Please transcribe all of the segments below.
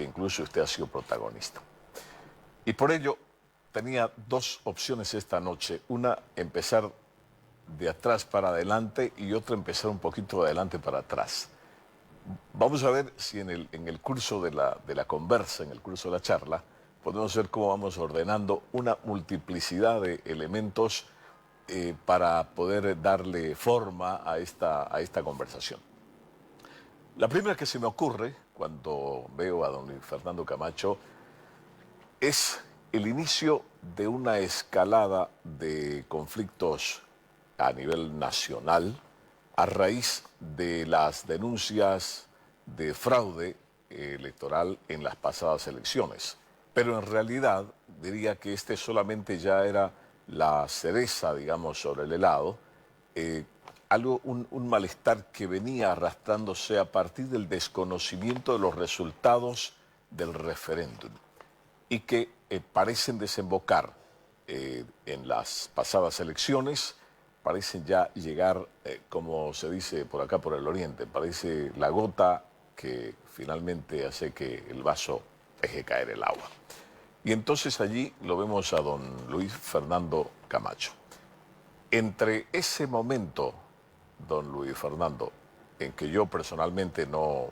que incluso usted ha sido protagonista. Y por ello tenía dos opciones esta noche. Una, empezar de atrás para adelante y otra, empezar un poquito de adelante para atrás. Vamos a ver si en el curso de la conversa, en el curso de la charla, podemos ver cómo vamos ordenando una multiplicidad de elementos para poder darle forma a esta conversación. La primera que se me ocurre cuando veo a don Luis Fernando Camacho es el inicio de una escalada de conflictos a nivel nacional a raíz de las denuncias de fraude electoral en las pasadas elecciones. Pero en realidad diría que este solamente ya era la cereza, digamos, sobre el helado, un malestar que venía arrastrándose a partir del desconocimiento de los resultados del referéndum y que parecen desembocar en las pasadas elecciones, parecen ya llegar, como se dice por acá por el oriente, parece la gota que finalmente hace que el vaso deje caer el agua. Y entonces allí lo vemos a don Luis Fernando Camacho. Entre ese momento, don Luis Fernando, en que yo personalmente no,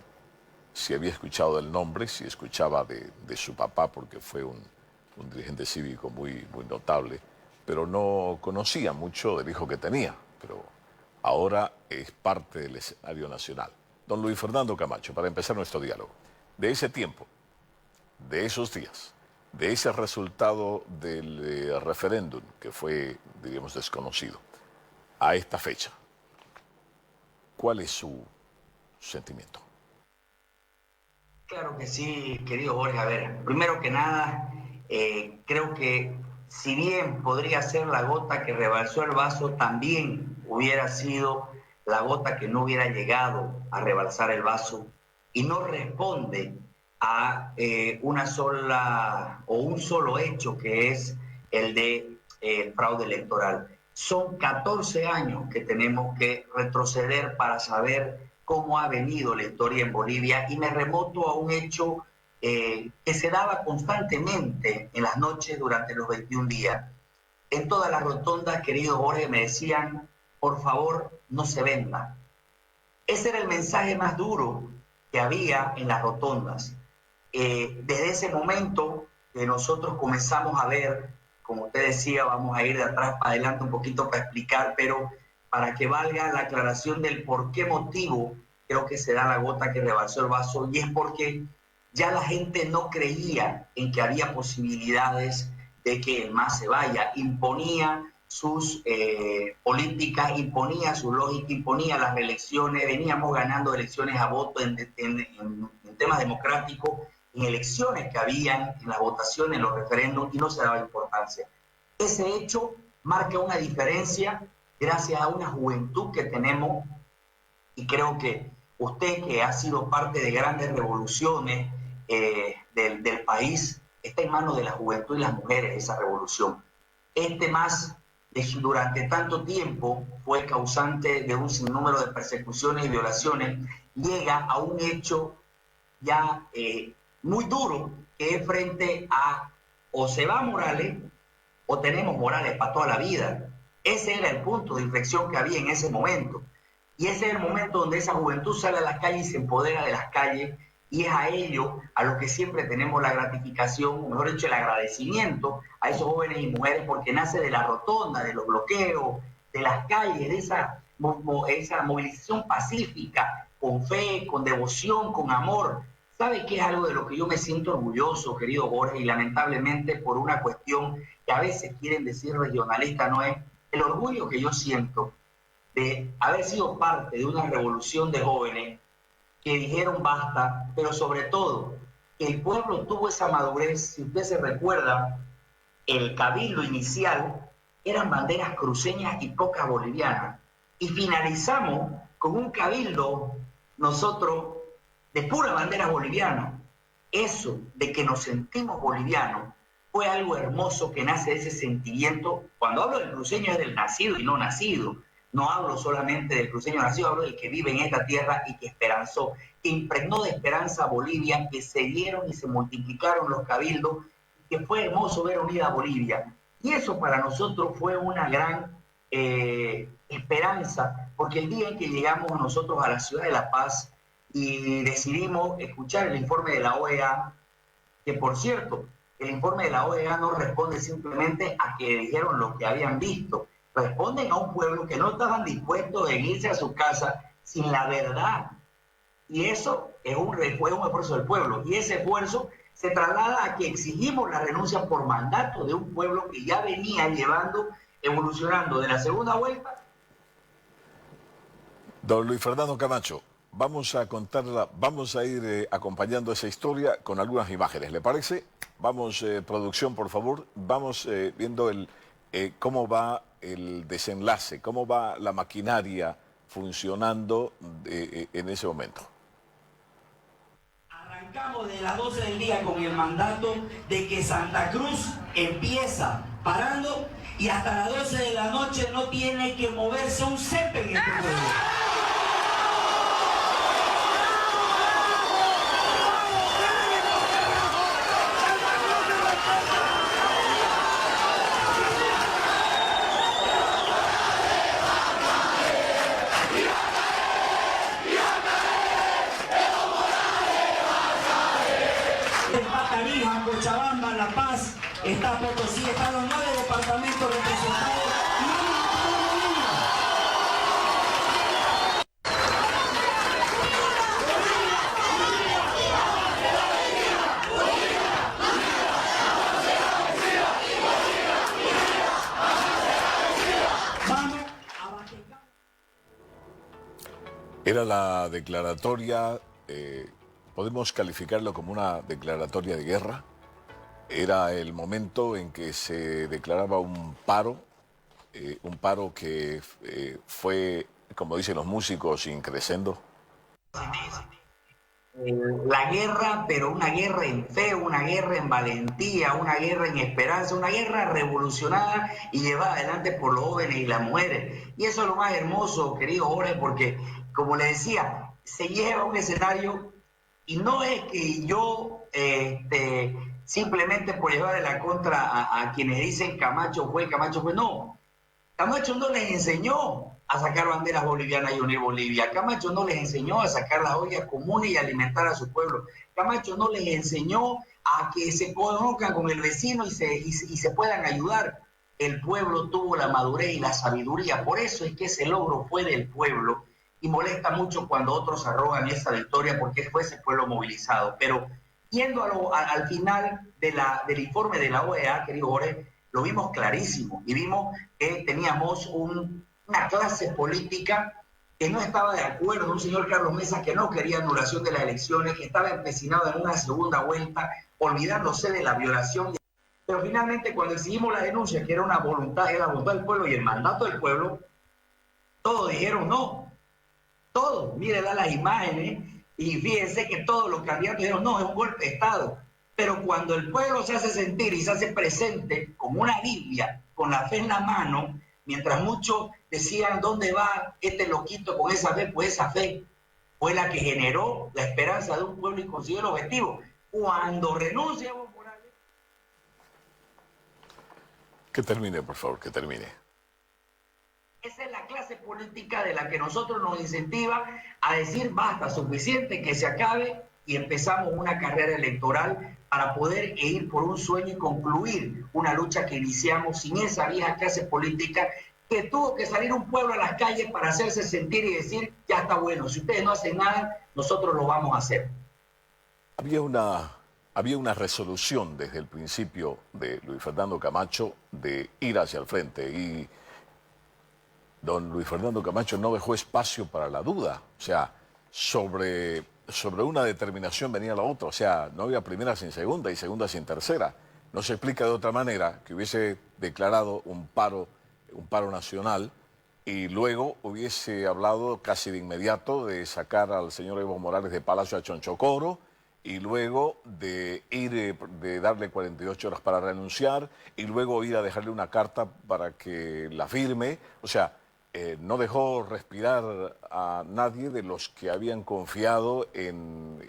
si había escuchado del nombre, si escuchaba de su papá, porque fue un dirigente cívico muy notable, pero no conocía mucho del hijo que tenía, pero ahora es parte del escenario nacional. Don Luis Fernando Camacho, para empezar nuestro diálogo, de ese tiempo, de esos días, de ese resultado del referéndum que fue, diríamos, desconocido, a esta fecha, ¿cuál es su sentimiento? Claro que sí, querido Jorge. A ver, primero que nada, creo que si bien podría ser la gota que rebalsó el vaso, también hubiera sido la gota que no hubiera llegado a rebalsar el vaso y no responde a una sola o un solo hecho que es el de fraude electoral. Son 14 años que tenemos que retroceder para saber cómo ha venido la historia en Bolivia y me remonto a un hecho que se daba constantemente en las noches durante los 21 días. En todas las rotondas, querido Jorge, me decían, por favor, no se venda. Ese era el mensaje más duro que había en las rotondas. Desde ese momento que nosotros comenzamos a ver, como usted decía, vamos a ir de atrás para adelante un poquito para explicar, pero para que valga la aclaración del por qué motivo creo que se da la gota que rebalsó el vaso, y es porque ya la gente no creía en que había posibilidades de que el MAS se vaya, imponía sus políticas, imponía su lógica, imponía las reelecciones, veníamos ganando elecciones a voto en temas democráticos, en elecciones que habían, en las votaciones, en los referéndums, y no se daba importancia. Ese hecho marca una diferencia gracias a una juventud que tenemos, y creo que usted, que ha sido parte de grandes revoluciones del país, está en manos de la juventud y las mujeres esa revolución. MAS durante tanto tiempo fue causante de un sinnúmero de persecuciones y violaciones, llega a un hecho ya muy duro, que es frente a o se va Morales o tenemos Morales para toda la vida. Ese era el punto de inflexión que había en ese momento. Y ese es el momento donde esa juventud sale a las calles y se empodera de las calles, y es a ello a lo que siempre tenemos la gratificación, o mejor dicho, el agradecimiento a esos jóvenes y mujeres, porque nace de la rotonda, de los bloqueos, de las calles, de esa movilización pacífica, con fe, con devoción, con amor. ¿Sabe qué es algo de lo que yo me siento orgulloso, querido Jorge? Y lamentablemente por una cuestión que a veces quieren decir regionalista, no es el orgullo que yo siento de haber sido parte de una revolución de jóvenes que dijeron basta, pero sobre todo el pueblo tuvo esa madurez. Si usted se recuerda, el cabildo inicial eran banderas cruceñas y pocas bolivianas, y finalizamos con un cabildo nosotros de pura bandera boliviana. Eso de que nos sentimos bolivianos fue algo hermoso que nace de ese sentimiento. Cuando hablo del cruceño es del nacido y no nacido, No hablo solamente del cruceño nacido, hablo del que vive en esta tierra y que esperanzó, que impregnó de esperanza a Bolivia, que se dieron y se multiplicaron los cabildos, que fue hermoso ver unida a Bolivia. Y eso para nosotros fue una gran esperanza, porque el día en que llegamos nosotros a la ciudad de La Paz y decidimos escuchar el informe de la OEA, que por cierto, el informe de la OEA no responde simplemente a que dijeron lo que habían visto, responden a un pueblo que no estaban dispuestos en irse a su casa sin la verdad. Y eso fue un esfuerzo del pueblo. Y ese esfuerzo se traslada a que exigimos la renuncia por mandato de un pueblo que ya venía llevando, evolucionando de la segunda vuelta. Don Luis Fernando Camacho, vamos a ir acompañando esa historia con algunas imágenes, ¿le parece? Vamos, producción, por favor, vamos viendo cómo va el desenlace, cómo va la maquinaria funcionando en ese momento. Arrancamos de las 12 del día con el mandato de que Santa Cruz empieza parando y hasta las 12 de la noche no tiene que moverse un césped en este pueblo. Cochabamba, La Paz, está Potosí, están los 9 departamentos representados. Era la declaratoria, podemos calificarlo como una declaratoria de guerra. Era el momento en que se declaraba un paro que fue, como dicen los músicos, increscendo. La guerra, pero una guerra en fe, una guerra en valentía, una guerra en esperanza, una guerra revolucionada y llevada adelante por los jóvenes y las mujeres. Y eso es lo más hermoso, querido Jorge, porque, como le decía, se lleva a un escenario y no es que yo simplemente por llevarle la contra a quienes dicen Camacho fue, no. Camacho no les enseñó a sacar banderas bolivianas y unir Bolivia. Camacho no les enseñó a sacar las ollas comunes y alimentar a su pueblo. Camacho no les enseñó a que se conozcan con el vecino y se puedan ayudar. El pueblo tuvo la madurez y la sabiduría. Por eso es que ese logro fue del pueblo y molesta mucho cuando otros arrogan esa victoria porque fue ese pueblo movilizado. Pero yendo al final del informe de la OEA, querido Jorge, lo vimos clarísimo y vimos que teníamos una clase política que no estaba de acuerdo, un señor Carlos Mesa que no quería anulación de las elecciones, que estaba empecinado en una segunda vuelta, olvidándose de la violación. Pero finalmente cuando exigimos la denuncia, que era una voluntad, era la voluntad del pueblo y el mandato del pueblo, todos dijeron no, todos, miren las imágenes y fíjense que todos los candidatos dijeron no, es un golpe de Estado. Pero cuando el pueblo se hace sentir y se hace presente como una Biblia, con la fe en la mano, mientras muchos decían, ¿dónde va este loquito con esa fe? Pues esa fe fue la que generó la esperanza de un pueblo y consiguió el objetivo. Cuando renuncia Evo Morales... Que termine, por favor, que termine. Esa es la clase política de la que nosotros nos incentiva a decir, basta, suficiente, que se acabe, y empezamos una carrera electoral para poder ir por un sueño y concluir una lucha que iniciamos sin esa vieja clase política que tuvo que salir un pueblo a las calles para hacerse sentir y decir, ya está bueno, si ustedes no hacen nada, nosotros lo vamos a hacer. Había una resolución desde el principio de Luis Fernando Camacho de ir hacia el frente y don Luis Fernando Camacho no dejó espacio para la duda, o sea, sobre una determinación venía la otra, o sea, no había primera sin segunda y segunda sin tercera. No se explica de otra manera que hubiese declarado un paro nacional y luego hubiese hablado casi de inmediato de sacar al señor Evo Morales de Palacio a Chonchocoro y luego de darle 48 horas para renunciar y luego ir a dejarle una carta para que la firme, o sea, no dejó respirar a nadie de los que habían confiado en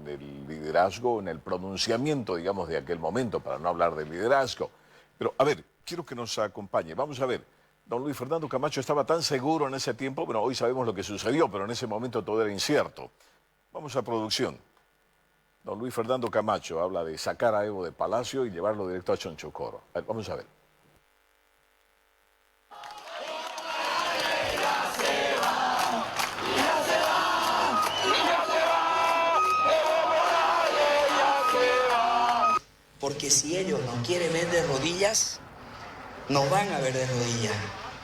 el liderazgo, en el pronunciamiento, digamos, de aquel momento, para no hablar de liderazgo. Pero, a ver, quiero que nos acompañe. Vamos a ver, don Luis Fernando Camacho estaba tan seguro en ese tiempo, bueno, hoy sabemos lo que sucedió, pero en ese momento todo era incierto. Vamos a producción. Don Luis Fernando Camacho habla de sacar a Evo de Palacio y llevarlo directo a Chonchocoro. A ver, vamos a ver. Porque si ellos nos quieren ver de rodillas, nos van a ver de rodillas,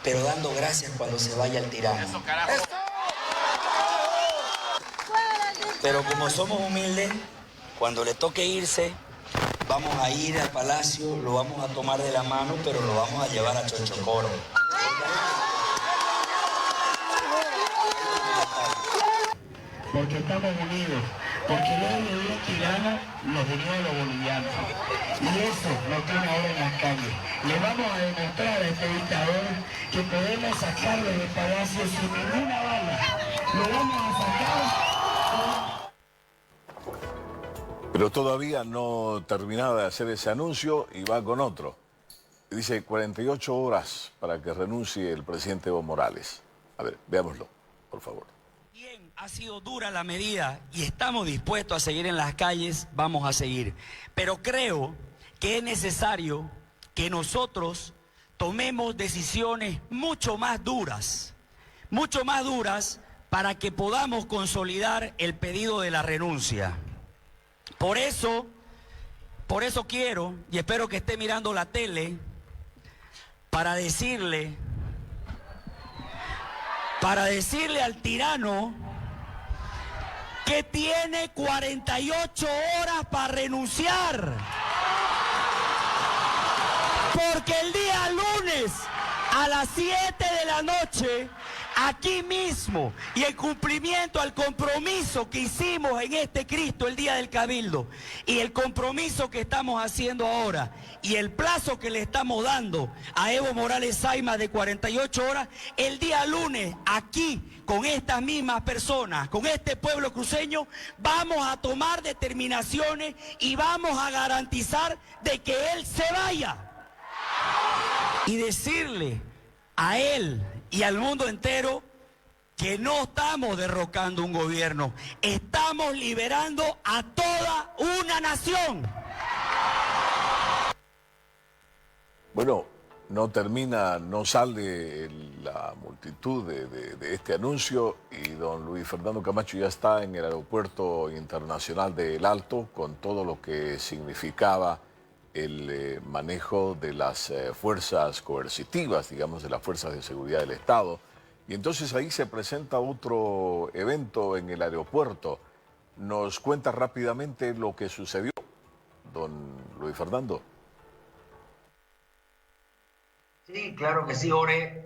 pero dando gracias cuando se vaya el tirano. Pero como somos humildes, cuando le toque irse, vamos a ir al palacio, lo vamos a tomar de la mano, pero lo vamos a llevar a Chonchocoro. Porque estamos unidos, porque el odio de un tirano nos unió a los bolivianos. Y eso nos tiene ahora en las calles. Le vamos a demostrar a este dictador que podemos sacarlo del palacio sin ninguna bala. Lo vamos a sacar. Pero todavía no terminaba de hacer ese anuncio y va con otro. Dice 48 horas para que renuncie el presidente Evo Morales. A ver, veámoslo, por favor. Bien, ha sido dura la medida y estamos dispuestos a seguir en las calles, vamos a seguir. Pero creo que es necesario que nosotros tomemos decisiones mucho más duras para que podamos consolidar el pedido de la renuncia. Por eso quiero, y espero que esté mirando la tele, para decirle al tirano que tiene 48 horas para renunciar. Porque el día lunes a las 7 de la noche, aquí mismo, y en cumplimiento al compromiso que hicimos en este Cristo el día del Cabildo, y el compromiso que estamos haciendo ahora, y el plazo que le estamos dando a Evo Morales Saima de 48 horas, el día lunes, aquí, con estas mismas personas, con este pueblo cruceño, vamos a tomar determinaciones y vamos a garantizar de que él se vaya. Y decirle a él y al mundo entero que no estamos derrocando un gobierno, estamos liberando a toda una nación. Bueno, no termina, no sale la multitud de este anuncio y don Luis Fernando Camacho ya está en el aeropuerto internacional de El Alto con todo lo que significaba el manejo de las fuerzas coercitivas, digamos, de las fuerzas de seguridad del Estado. Y entonces ahí se presenta otro evento en el aeropuerto. ¿Nos cuenta rápidamente lo que sucedió, don Luis Fernando? Sí, claro que sí, Ore.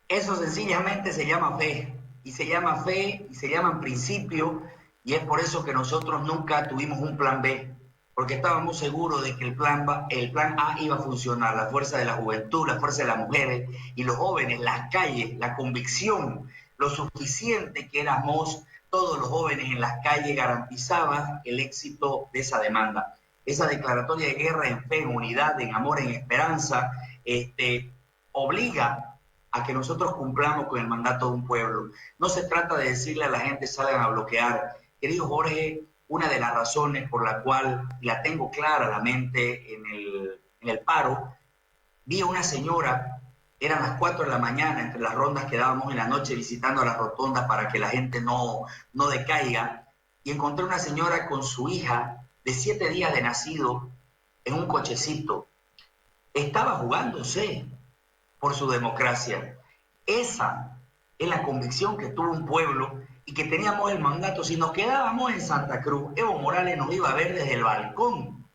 Eso sencillamente se llama fe. Y se llama fe, y se llama principio, y es por eso que nosotros nunca tuvimos un plan B. Porque estábamos seguros de que el plan A iba a funcionar, la fuerza de la juventud, la fuerza de las mujeres y los jóvenes, las calles, la convicción, lo suficiente que éramos todos los jóvenes en las calles garantizaba el éxito de esa demanda. Esa declaratoria de guerra en fe, en unidad, en amor, en esperanza, obliga a que nosotros cumplamos con el mandato de un pueblo. No se trata de decirle a la gente salgan a bloquear. Querido Jorge, una de las razones por la cual la tengo clara la mente en el paro, vi a una señora, eran las 4 de la mañana, entre las rondas que dábamos en la noche visitando a las rotondas para que la gente no decaiga, y encontré una señora con su hija de 7 días de nacido en un cochecito. Estaba jugándose por su democracia. Esa es la convicción que tuvo un pueblo y que teníamos el mandato. Si nos quedábamos en Santa Cruz, Evo Morales nos iba a ver desde el balcón.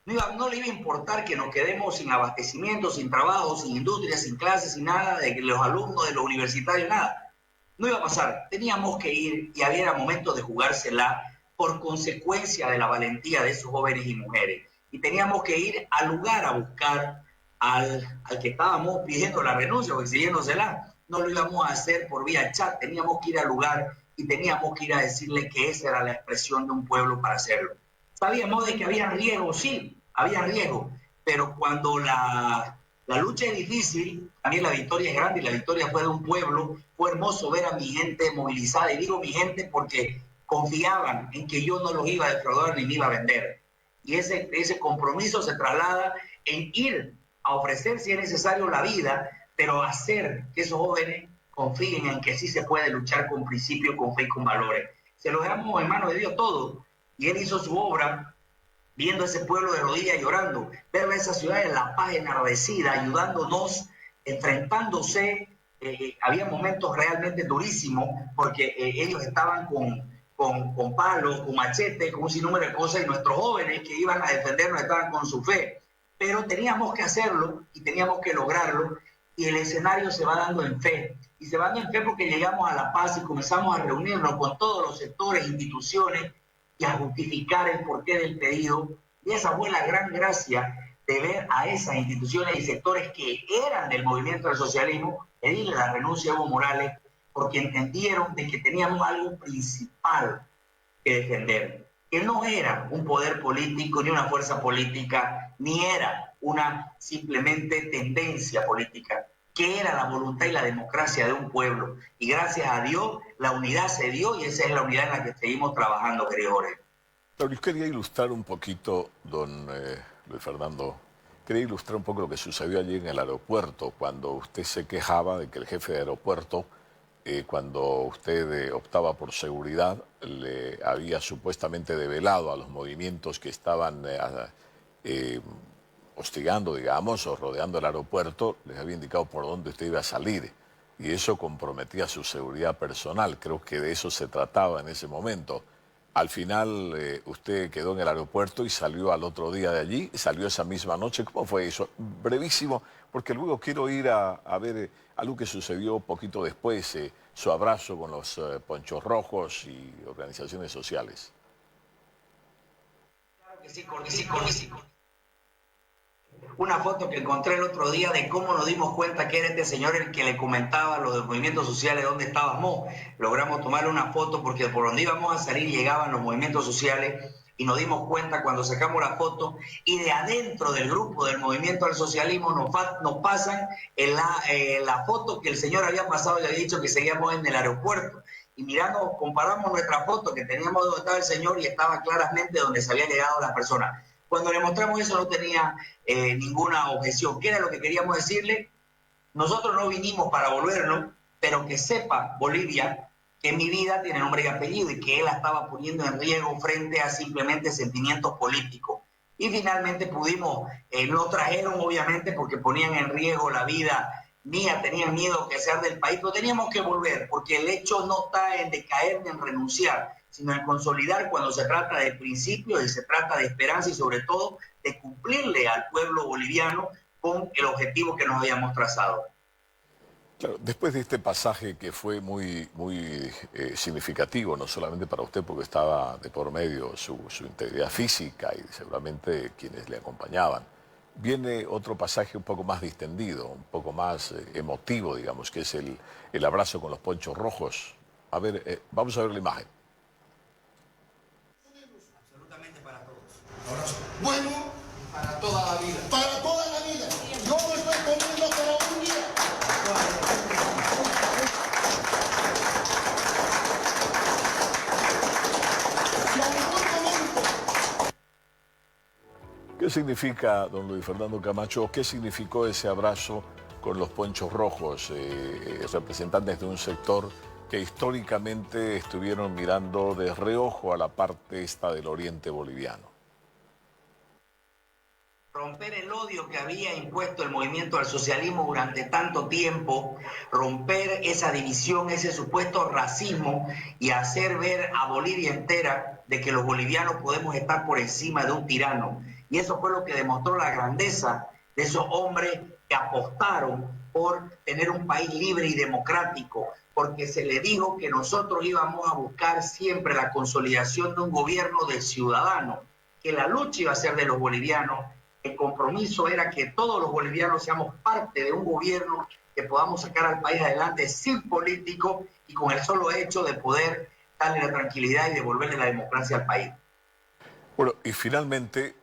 No le iba a importar que nos quedemos sin abastecimiento, sin trabajo, sin industria, sin clases, sin nada, de que los alumnos de los universitarios, nada. No iba a pasar. Teníamos que ir y había momento de jugársela por consecuencia de la valentía de esos jóvenes y mujeres. Y teníamos que ir al lugar a buscar al que estábamos pidiendo la renuncia o exigiéndosela, no lo íbamos a hacer por vía chat, teníamos que ir al lugar y teníamos que ir a decirle que esa era la expresión de un pueblo para hacerlo. Sabíamos de que había riesgo, sí, había riesgo, pero cuando la lucha es difícil, también la victoria es grande y la victoria fue de un pueblo. Fue hermoso ver a mi gente movilizada, y digo mi gente porque confiaban en que yo no los iba a defraudar ni me iba a vender. Y ese compromiso se traslada en ir a ofrecer, si es necesario, la vida, pero hacer que esos jóvenes confíen en que sí se puede luchar con principios, con fe y con valores. Se lo dejamos en manos de Dios todo, y Él hizo su obra viendo ese pueblo de rodillas llorando, ver esa ciudad en la paz enardecida, ayudándonos, enfrentándose. Había momentos realmente durísimos, porque ellos estaban con palos, con machetes, con un sinnúmero de cosas, y nuestros jóvenes que iban a defendernos estaban con su fe. Pero teníamos que hacerlo y teníamos que lograrlo, y el escenario se va dando en fe. Y se va dando en fe porque llegamos a La Paz y comenzamos a reunirnos con todos los sectores, instituciones, y a justificar el porqué del pedido. Y esa fue la gran gracia de ver a esas instituciones y sectores que eran del movimiento del socialismo pedirle la renuncia a Evo Morales, porque entendieron de que teníamos algo principal que defender, que no era un poder político ni una fuerza política, ni era una simplemente tendencia política, que era la voluntad y la democracia de un pueblo. Y gracias a Dios la unidad se dio, y esa es la unidad en la que seguimos trabajando, querido Jorge. Pero yo quería ilustrar un poquito, don Luis Fernando, quería ilustrar un poco lo que sucedió allí en el aeropuerto, cuando usted se quejaba de que el jefe de aeropuerto, cuando usted optaba por seguridad, le había supuestamente develado a los movimientos que estaban hostigando, digamos, o rodeando el aeropuerto, les había indicado por dónde usted iba a salir. Y eso comprometía su seguridad personal. Creo que de eso se trataba en ese momento. Al final usted quedó en el aeropuerto y salió al otro día de allí, salió esa misma noche. ¿Cómo fue eso? Brevísimo, porque luego quiero ir a ver algo que sucedió poquito después, su abrazo con los ponchos rojos y organizaciones sociales. Claro que sí. Una foto que encontré el otro día de cómo nos dimos cuenta que era este señor el que le comentaba a los de movimientos sociales dónde estábamos. Logramos tomarle una foto porque por donde íbamos a salir llegaban los movimientos sociales, y nos dimos cuenta cuando sacamos la foto, y de adentro del grupo del movimiento al socialismo nos pasan la foto que el señor había pasado y había dicho que seguíamos en el aeropuerto. Y mirando, comparamos nuestra foto que teníamos donde estaba el señor y estaba claramente donde se había llegado las personas. Cuando le mostramos eso no tenía ninguna objeción. ¿Qué era lo que queríamos decirle? Nosotros no vinimos para volvernos, pero que sepa Bolivia que mi vida tiene nombre y apellido, y que él la estaba poniendo en riesgo frente a simplemente sentimientos políticos. Y finalmente pudimos, lo trajeron obviamente porque ponían en riesgo la vida mía, tenían miedo que sea del país, pero teníamos que volver, porque el hecho no está en decaer ni en renunciar, sino en consolidar cuando se trata de principios y se trata de esperanza, y sobre todo de cumplirle al pueblo boliviano con el objetivo que nos habíamos trazado. Claro, después de este pasaje que fue muy significativo, no solamente para usted porque estaba de por medio su integridad física y seguramente quienes le acompañaban, viene otro pasaje un poco más distendido, un poco más emotivo, digamos, que es el abrazo con los ponchos rojos. A ver, vamos a ver la imagen. Bueno, para toda la vida. Para toda la vida. Yo no estoy comiendo para un día. ¿Qué significa, don Luis Fernando Camacho, qué significó ese abrazo con los ponchos rojos, representantes de un sector que históricamente estuvieron mirando de reojo a la parte esta del oriente boliviano? Romper el odio que había impuesto el movimiento al socialismo durante tanto tiempo, romper esa división, ese supuesto racismo, y hacer ver a Bolivia entera de que los bolivianos podemos estar por encima de un tirano. Y eso fue lo que demostró la grandeza de esos hombres que apostaron por tener un país libre y democrático, porque se le dijo que nosotros íbamos a buscar siempre la consolidación de un gobierno de ciudadanos, que la lucha iba a ser de los bolivianos, el compromiso era que todos los bolivianos seamos parte de un gobierno que podamos sacar al país adelante sin políticos y con el solo hecho de poder darle la tranquilidad y devolverle la democracia al país. Bueno, y finalmente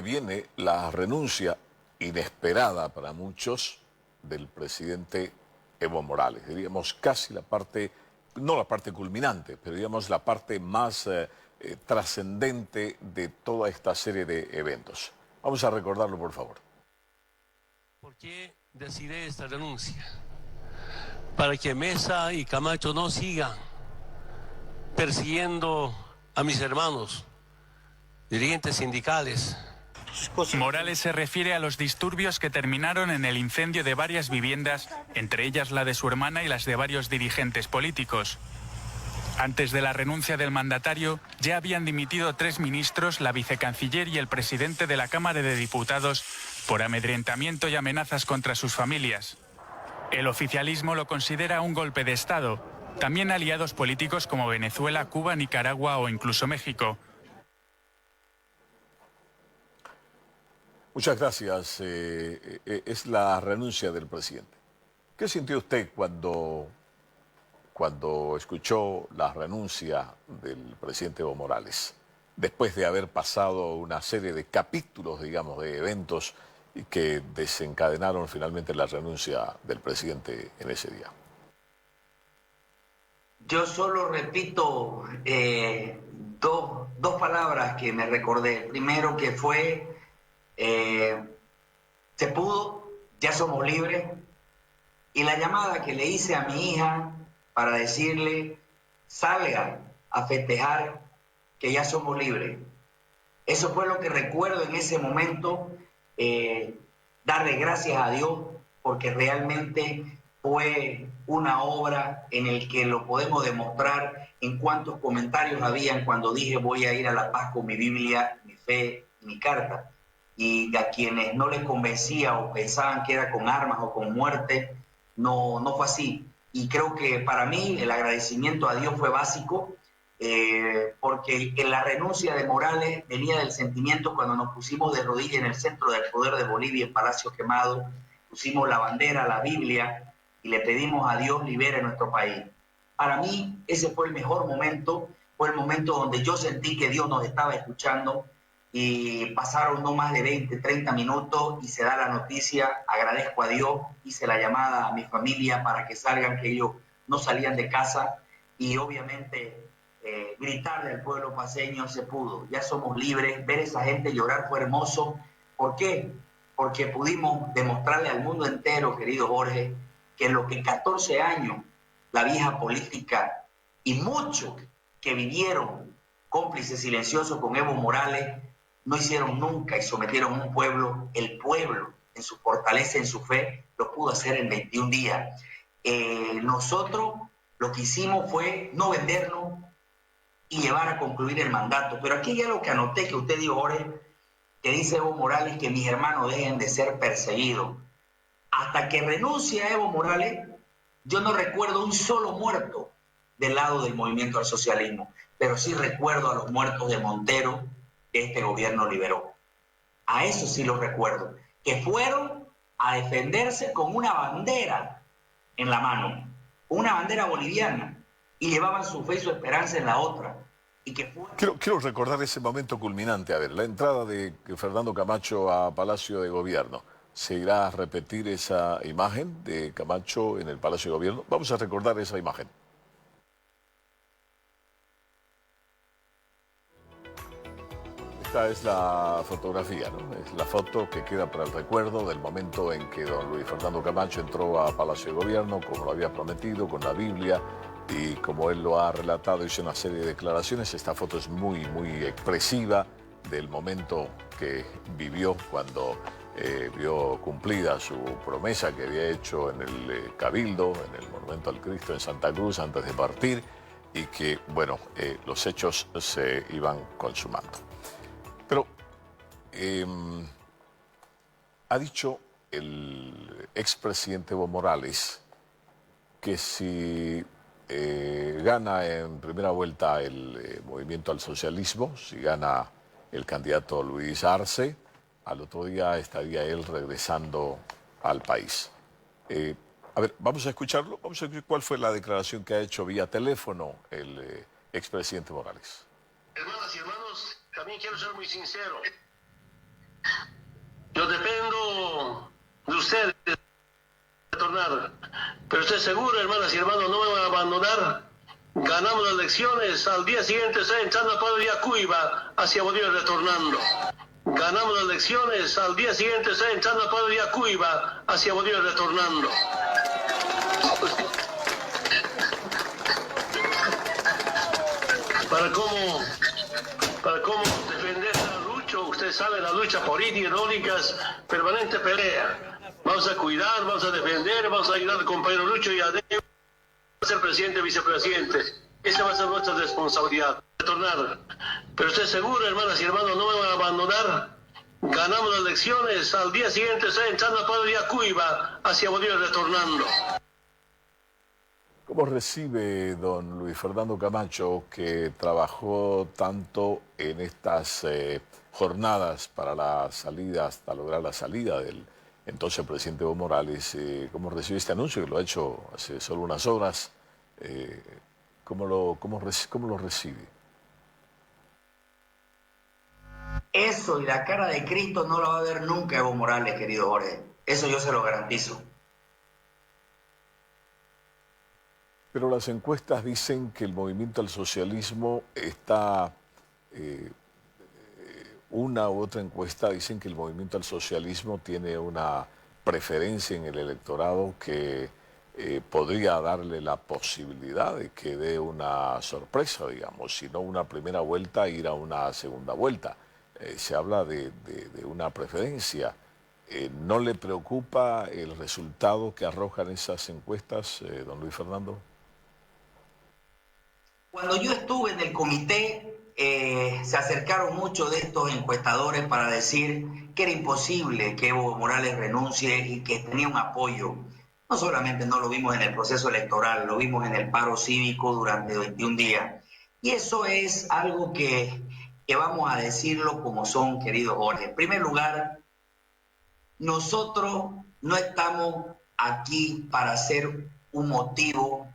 viene la renuncia inesperada para muchos del presidente Evo Morales. Diríamos casi la parte, no la parte culminante, pero digamos la parte más trascendente de toda esta serie de eventos. Vamos a recordarlo, por favor. ¿Por qué decidí esta renuncia? Para que Mesa y Camacho no sigan persiguiendo a mis hermanos, dirigentes sindicales. Morales se refiere a los disturbios que terminaron en el incendio de varias viviendas, entre ellas la de su hermana y las de varios dirigentes políticos. Antes de la renuncia del mandatario, ya habían dimitido 3 ministros, la vicecanciller y el presidente de la Cámara de Diputados, por amedrentamiento y amenazas contra sus familias. El oficialismo lo considera un golpe de Estado. También aliados políticos como Venezuela, Cuba, Nicaragua o incluso México. Muchas gracias. Es la renuncia del presidente. ¿Qué sintió usted cuando escuchó la renuncia del presidente Evo Morales? Después de haber pasado una serie de capítulos, digamos, de eventos que desencadenaron finalmente la renuncia del presidente en ese día. Yo solo repito dos palabras que me recordé. Primero que fue, se pudo, ya somos libres. Y la llamada que le hice a mi hija para decirle, salga a festejar que ya somos libres. Eso fue lo que recuerdo en ese momento, darle gracias a Dios, porque realmente fue una obra en el que lo podemos demostrar en cuántos comentarios habían cuando dije voy a ir a La Paz con mi Biblia, mi fe y mi carta. Y a quienes no les convencía o pensaban que era con armas o con muerte, no fue así. Y creo que para mí el agradecimiento a Dios fue básico, porque en la renuncia de Morales venía del sentimiento cuando nos pusimos de rodillas en el centro del poder de Bolivia, en Palacio Quemado, pusimos la bandera, la Biblia, y le pedimos a Dios libere nuestro país. Para mí ese fue el mejor momento, fue el momento donde yo sentí que Dios nos estaba escuchando, y pasaron no más de 20, 30 minutos y se da la noticia, agradezco a Dios, hice la llamada a mi familia para que salgan, que ellos no salían de casa, y obviamente gritarle al pueblo paceño se pudo, ya somos libres, ver a esa gente llorar fue hermoso. ¿Por qué? Porque pudimos demostrarle al mundo entero, querido Jorge, que en lo que 14 años la vieja política y muchos que vivieron cómplices silenciosos con Evo Morales no hicieron nunca y sometieron a un pueblo, el pueblo en su fortaleza, en su fe, lo pudo hacer en 21 días. Nosotros lo que hicimos fue no vendernos y llevar a concluir el mandato. Pero aquí ya lo que anoté, que usted dijo, Jorge, que dice Evo Morales que mis hermanos dejen de ser perseguidos. Hasta que renuncia a Evo Morales, yo no recuerdo un solo muerto del lado del movimiento al socialismo, pero sí recuerdo a los muertos de Montero que este gobierno liberó. A eso sí los recuerdo, que fueron a defenderse con una bandera en la mano, una bandera boliviana, y llevaban su fe y su esperanza en la otra. Y que fue... Quiero recordar ese momento culminante. A ver, la entrada de Fernando Camacho a Palacio de Gobierno. ¿Se irá a repetir esa imagen de Camacho en el Palacio de Gobierno? Vamos a recordar esa imagen. Esta es la fotografía, ¿no? Es la foto que queda para el recuerdo del momento en que don Luis Fernando Camacho entró a Palacio de Gobierno, como lo había prometido, con la Biblia, y como él lo ha relatado, hizo una serie de declaraciones. Esta foto es muy, muy expresiva del momento que vivió cuando vio cumplida su promesa que había hecho en el Cabildo, en el Monumento al Cristo en Santa Cruz, antes de partir, y que, bueno, los hechos se iban consumando. Pero ha dicho el expresidente Evo Morales que si gana en primera vuelta el movimiento al socialismo, si gana el candidato Luis Arce, al otro día estaría él regresando al país. A ver, vamos a escucharlo. Vamos a escuchar cuál fue la declaración que ha hecho vía teléfono el expresidente Morales. Hermanas y hermanos, también quiero ser muy sincero. Yo dependo de ustedes retornar, pero estoy seguro, hermanas y hermanos, no me van a abandonar. Ganamos las elecciones, al día siguiente estoy entrando a Pablo de Cuiba hacia Bolivia retornando. Ganamos las elecciones, al día siguiente estoy entrando a Pablo de Cuiba hacia Bolivia retornando. Para cómo defender la lucha, usted sabe, la lucha política, económica, permanente pelea. Vamos a cuidar, vamos a defender, vamos a ayudar al compañero Lucho y a ser presidente, vicepresidente. Esa va a ser nuestra responsabilidad, retornar. Pero estoy seguro, hermanas y hermanos, no me van a abandonar. Ganamos las elecciones, al día siguiente estoy entrando a Pablo de Cuiba hacia Bolivia retornando. ¿Cómo recibe don Luis Fernando Camacho, que trabajó tanto en estas jornadas para la salida, hasta lograr la salida del entonces presidente Evo Morales? ¿Cómo recibe este anuncio, que lo ha hecho hace solo unas horas? ¿Cómo lo recibe? Eso y la cara de Cristo no la va a ver nunca Evo Morales, querido Jorge. Eso yo se lo garantizo. Pero las encuestas dicen que el movimiento al socialismo está, una u otra encuesta dicen que el movimiento al socialismo tiene una preferencia en el electorado que podría darle la posibilidad de que dé una sorpresa, digamos, si no una primera vuelta, ir a una segunda vuelta. Se habla de una preferencia. ¿No le preocupa el resultado que arrojan esas encuestas, don Luis Fernando? Cuando yo estuve en el comité, se acercaron muchos de estos encuestadores para decir que era imposible que Evo Morales renuncie y que tenía un apoyo. No solamente no lo vimos en el proceso electoral, lo vimos en el paro cívico durante 21 días. Y eso es algo que vamos a decirlo como son, querido Jorge. En primer lugar, nosotros no estamos aquí para ser un motivo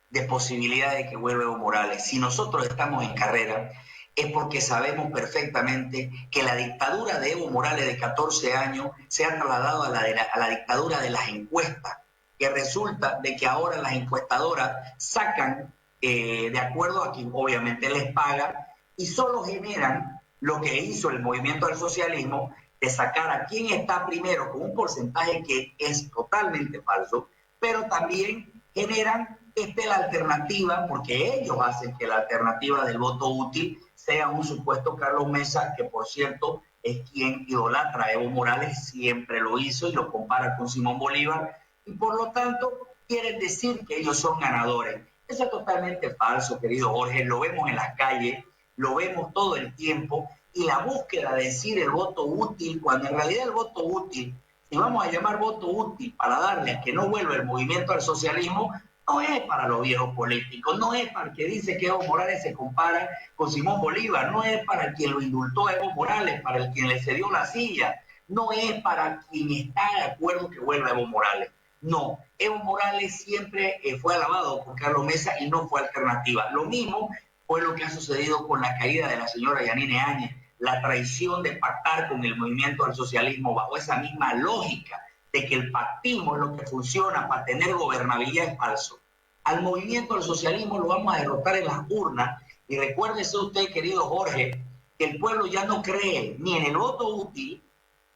de posibilidad de que vuelva Evo Morales. Si nosotros estamos en carrera, es porque sabemos perfectamente que la dictadura de Evo Morales de 14 años se ha trasladado a la dictadura de las encuestas, que resulta de que ahora las encuestadoras sacan, de acuerdo a quien obviamente les paga, y solo generan lo que hizo el movimiento del socialismo, de sacar a quien está primero con un porcentaje que es totalmente falso, pero también generan la alternativa, porque ellos hacen que la alternativa del voto útil sea un supuesto Carlos Mesa, que por cierto es quien idolatra a Evo Morales, siempre lo hizo y lo compara con Simón Bolívar, y por lo tanto quieren decir que ellos son ganadores. Eso es totalmente falso, querido Jorge, lo vemos en las calles, lo vemos todo el tiempo, y la búsqueda de decir el voto útil, cuando en realidad el voto útil, si vamos a llamar voto útil para darle a que no vuelva el movimiento al socialismo, no es para los viejos políticos, no es para el que dice que Evo Morales se compara con Simón Bolívar, no es para quien lo indultó a Evo Morales, para el quien le cedió la silla, no es para quien está de acuerdo que vuelva Evo Morales. No, Evo Morales siempre fue alabado por Carlos Mesa y no fue alternativa. Lo mismo fue lo que ha sucedido con la caída de la señora Yanine Áñez, la traición de pactar con el movimiento al socialismo bajo esa misma lógica de que el pactismo es lo que funciona para tener gobernabilidad, es falso. Al movimiento al socialismo lo vamos a derrotar en las urnas, y recuérdese usted, querido Jorge, que el pueblo ya no cree ni en el voto útil,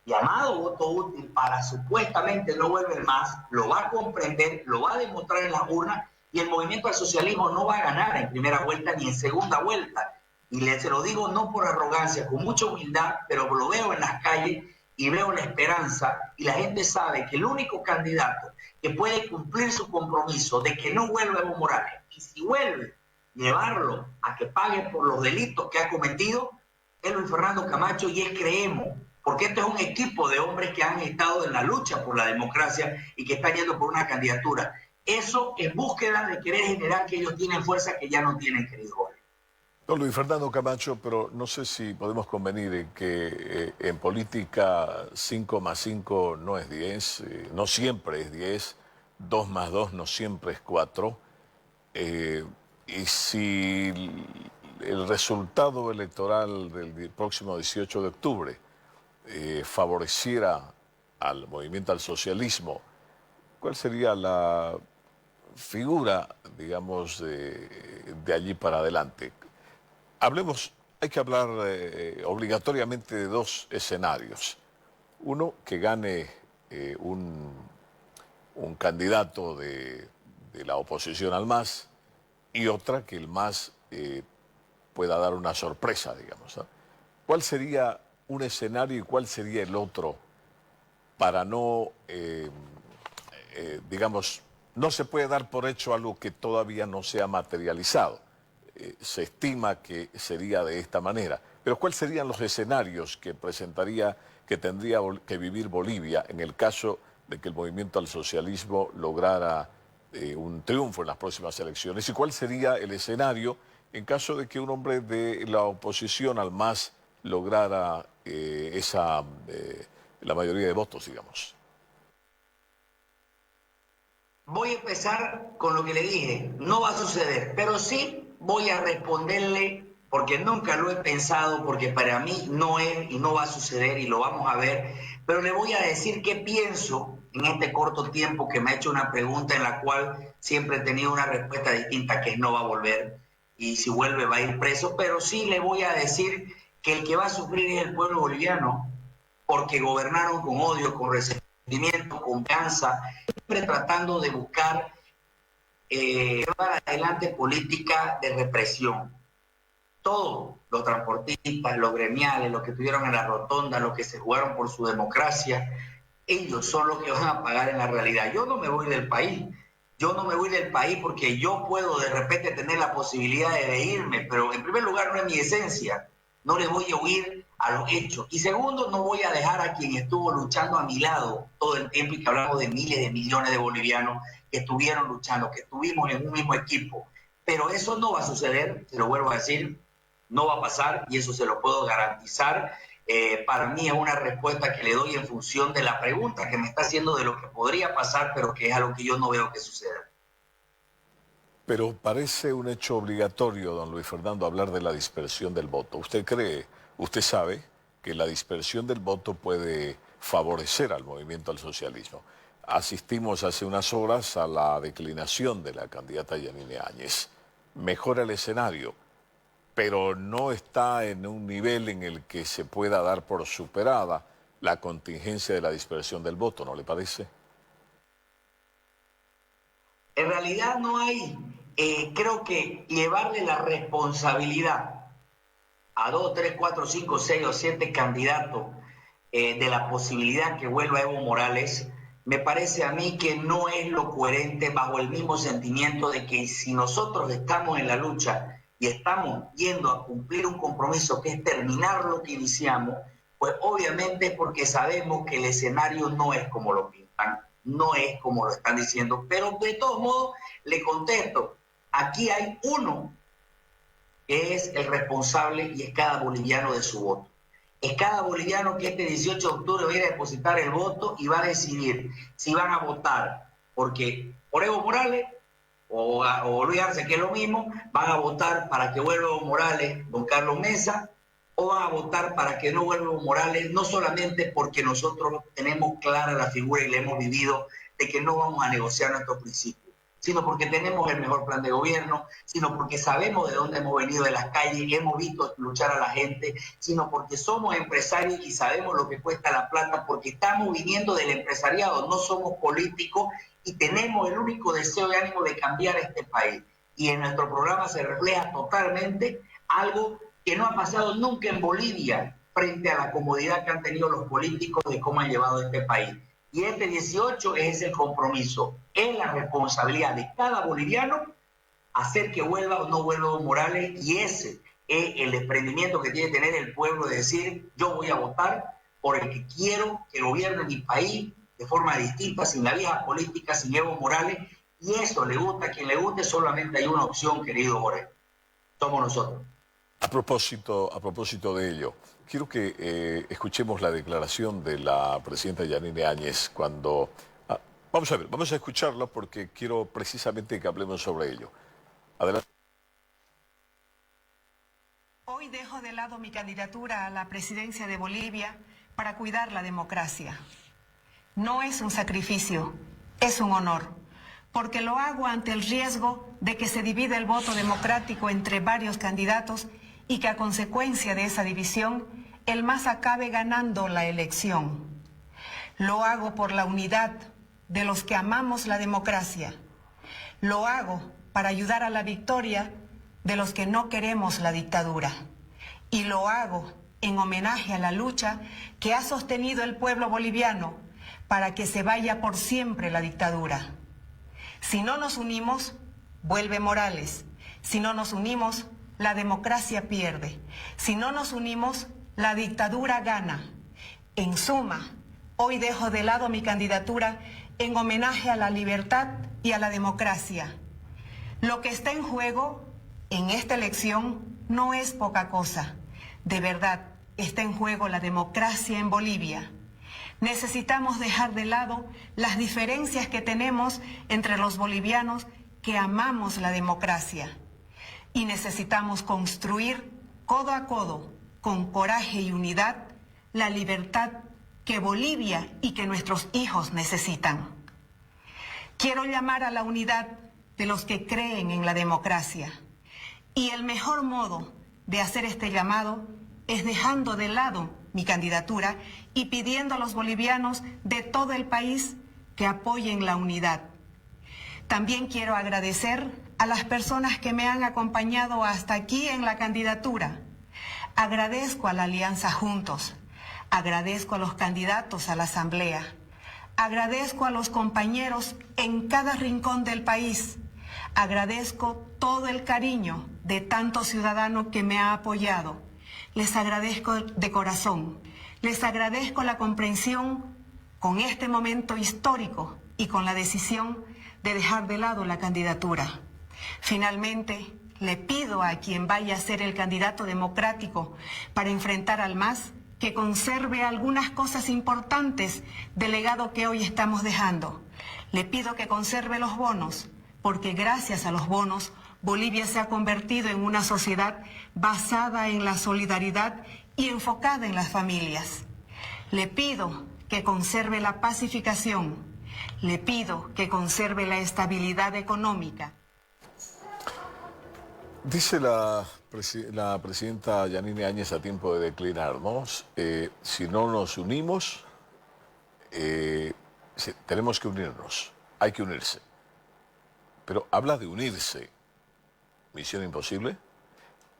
llamado voto útil, para supuestamente no volver más, lo va a comprender, lo va a demostrar en las urnas, y el movimiento al socialismo no va a ganar en primera vuelta ni en segunda vuelta. Y se lo digo no por arrogancia, con mucha humildad, pero lo veo en las calles y veo la esperanza, y la gente sabe que el único candidato que puede cumplir su compromiso de que no vuelva Evo Morales, y si vuelve, llevarlo a que pague por los delitos que ha cometido, es Luis Fernando Camacho, y es Creemos, porque este es un equipo de hombres que han estado en la lucha por la democracia y que están yendo por una candidatura. Eso en búsqueda de querer generar que ellos tienen fuerza que ya no tienen, querido Jorge. Don Luis Fernando Camacho, pero no sé si podemos convenir en que en política 5 más 5 no es 10, no siempre es 10, 2 más 2 no siempre es 4, y si el resultado electoral del próximo 18 de octubre favoreciera al movimiento al socialismo, ¿cuál sería la figura, digamos, de allí para adelante? Hablemos, hay que hablar obligatoriamente de dos escenarios. Uno, que gane un candidato de la oposición al MAS, y otra, que el MAS pueda dar una sorpresa, digamos, ¿no? ¿Cuál sería un escenario y cuál sería el otro para no, digamos, no se puede dar por hecho algo que todavía no se ha materializado? Se estima que sería de esta manera. Pero ¿cuáles serían los escenarios que presentaría, que tendría que vivir Bolivia en el caso de que el movimiento al socialismo lograra un triunfo en las próximas elecciones? ¿Y cuál sería el escenario en caso de que un hombre de la oposición al MAS lograra la mayoría de votos, digamos? Voy a empezar con lo que le dije. No va a suceder, pero sí voy a responderle, porque nunca lo he pensado, porque para mí no es y no va a suceder y lo vamos a ver, pero le voy a decir qué pienso en este corto tiempo que me ha hecho una pregunta en la cual siempre he tenido una respuesta distinta, que es no va a volver, y si vuelve va a ir preso, pero sí le voy a decir que el que va a sufrir es el pueblo boliviano, porque gobernaron con odio, con resentimiento, con venganza, siempre tratando de buscar llevar adelante política de represión. Todos los transportistas, los gremiales, los que estuvieron en la rotonda, los que se jugaron por su democracia, ellos son los que van a pagar en la realidad. Yo no me voy del país. Yo no me voy del país porque yo puedo de repente tener la posibilidad de irme, pero en primer lugar no es mi esencia. No le voy a huir a los hechos. Y segundo, no voy a dejar a quien estuvo luchando a mi lado todo el tiempo, y que hablamos de miles de millones de bolivianos que estuvieron luchando, que estuvimos en un mismo equipo. Pero eso no va a suceder, se lo vuelvo a decir, no va a pasar, y eso se lo puedo garantizar. Para mí es una respuesta que le doy en función de la pregunta que me está haciendo de lo que podría pasar, pero que es algo que yo no veo que suceda. Pero parece un hecho obligatorio, don Luis Fernando, hablar de la dispersión del voto. Usted sabe que la dispersión del voto puede favorecer al movimiento al socialismo. Asistimos hace unas horas a la declinación de la candidata Yanine Áñez. Mejora el escenario, pero no está en un nivel en el que se pueda dar por superada la contingencia de la dispersión del voto, ¿no le parece? En realidad no hay, creo que llevarle la responsabilidad a 2, 3, 4, 5, 6 o 7 candidatos de la posibilidad que vuelva Evo Morales, me parece a mí que no es lo coherente, bajo el mismo sentimiento de que si nosotros estamos en la lucha y estamos yendo a cumplir un compromiso que es terminar lo que iniciamos, pues obviamente porque sabemos que el escenario no es como lo pintan, no es como lo están diciendo, pero de todos modos le contesto, aquí hay uno que es el responsable y es cada boliviano de su voto. Es cada boliviano que este 18 de octubre va a ir a depositar el voto y va a decidir si van a votar por Evo Morales o Luis Arce, que es lo mismo, van a votar para que vuelva Evo Morales, don Carlos Mesa, o van a votar para que no vuelva Evo Morales, no solamente porque nosotros tenemos clara la figura y la hemos vivido de que no vamos a negociar nuestros principios, sino porque tenemos el mejor plan de gobierno, sino porque sabemos de dónde hemos venido de las calles, hemos visto luchar a la gente, sino porque somos empresarios y sabemos lo que cuesta la plata, porque estamos viniendo del empresariado, no somos políticos y tenemos el único deseo y ánimo de cambiar este país. Y en nuestro programa se refleja totalmente algo que no ha pasado nunca en Bolivia frente a la comodidad que han tenido los políticos de cómo han llevado este país. Y este 18 es el compromiso, es la responsabilidad de cada boliviano hacer que vuelva o no vuelva Evo Morales, y ese es el desprendimiento que tiene que tener el pueblo de decir, yo voy a votar por el que quiero que gobierne mi país de forma distinta, sin la vieja política, sin Evo Morales, y eso le gusta a quien le guste, solamente hay una opción, querido Jorge, somos nosotros. A propósito de ello, quiero que escuchemos la declaración de la presidenta Yanine Áñez cuando... vamos a escucharla porque quiero precisamente que hablemos sobre ello. Adelante. Hoy dejo de lado mi candidatura a la presidencia de Bolivia para cuidar la democracia. No es un sacrificio, es un honor, porque lo hago ante el riesgo de que se divida el voto democrático entre varios candidatos y que a consecuencia de esa división, el MAS acabe ganando la elección. Lo hago por la unidad de los que amamos la democracia. Lo hago para ayudar a la victoria de los que no queremos la dictadura. Y lo hago en homenaje a la lucha que ha sostenido el pueblo boliviano para que se vaya por siempre la dictadura. Si no nos unimos, vuelve Morales. Si no nos unimos, la democracia pierde. Si no nos unimos, la dictadura gana. En suma, hoy dejo de lado mi candidatura en homenaje a la libertad y a la democracia. Lo que está en juego en esta elección no es poca cosa. De verdad, está en juego la democracia en Bolivia. Necesitamos dejar de lado las diferencias que tenemos entre los bolivianos que amamos la democracia. Y necesitamos construir codo a codo, con coraje y unidad, la libertad que Bolivia y que nuestros hijos necesitan. Quiero llamar a la unidad de los que creen en la democracia. Y el mejor modo de hacer este llamado es dejando de lado mi candidatura y pidiendo a los bolivianos de todo el país que apoyen la unidad. También quiero agradecer a las personas que me han acompañado hasta aquí en la candidatura. Agradezco a la Alianza Juntos, agradezco a los candidatos a la Asamblea, agradezco a los compañeros en cada rincón del país, agradezco todo el cariño de tanto ciudadano que me ha apoyado. Les agradezco de corazón, les agradezco la comprensión con este momento histórico y con la decisión de dejar de lado la candidatura. Finalmente, le pido a quien vaya a ser el candidato democrático para enfrentar al MAS que conserve algunas cosas importantes del legado que hoy estamos dejando. Le pido que conserve los bonos, porque gracias a los bonos, Bolivia se ha convertido en una sociedad basada en la solidaridad y enfocada en las familias. Le pido que conserve la pacificación. Le pido que conserve la estabilidad económica. Dice la presidenta Yanine Áñez a tiempo de declinarnos, si no nos unimos, tenemos que unirnos, hay que unirse. Pero habla de unirse, misión imposible,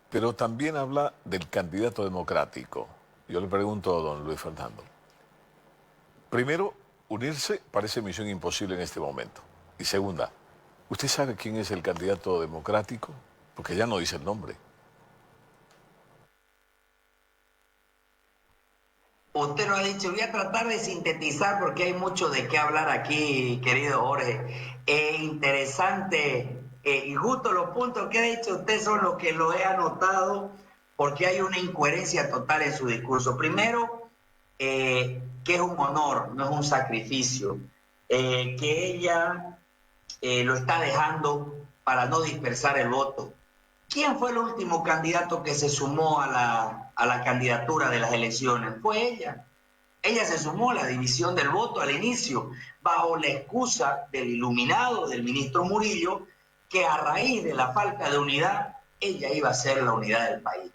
pero también habla del candidato democrático. Yo le pregunto a don Luis Fernando. Primero, unirse parece misión imposible en este momento. Y segunda, ¿usted sabe quién es el candidato democrático? Porque ya no dice el nombre. Usted lo ha dicho, voy a tratar de sintetizar porque hay mucho de qué hablar aquí, querido Jorge. Es interesante y justo los puntos que ha dicho usted son los que lo he anotado porque hay una incoherencia total en su discurso. Primero, que es un honor, no es un sacrificio, que ella lo está dejando para no dispersar el voto. ¿Quién fue el último candidato que se sumó a la candidatura de las elecciones? Fue ella. Ella se sumó a la división del voto al inicio, bajo la excusa del iluminado del ministro Murillo, que a raíz de la falta de unidad, ella iba a ser la unidad del país.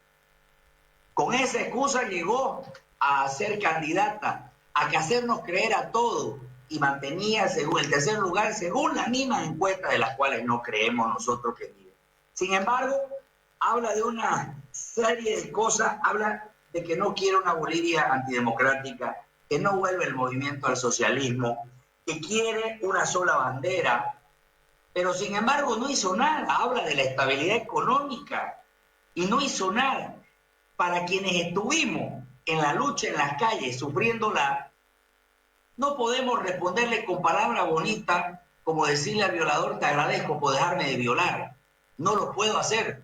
Con esa excusa llegó a ser candidata, a que hacernos creer a todos, y mantenía el tercer lugar según las mismas encuestas de las cuales no creemos nosotros que vive. Sin embargo, habla de una serie de cosas, habla de que no quiere una Bolivia antidemocrática, que no vuelve el movimiento al socialismo, que quiere una sola bandera, pero sin embargo no hizo nada. Habla de la estabilidad económica y no hizo nada. Para quienes estuvimos en la lucha en las calles, sufriéndola, no podemos responderle con palabras bonitas como decirle al violador, te agradezco por dejarme de violar. No lo puedo hacer,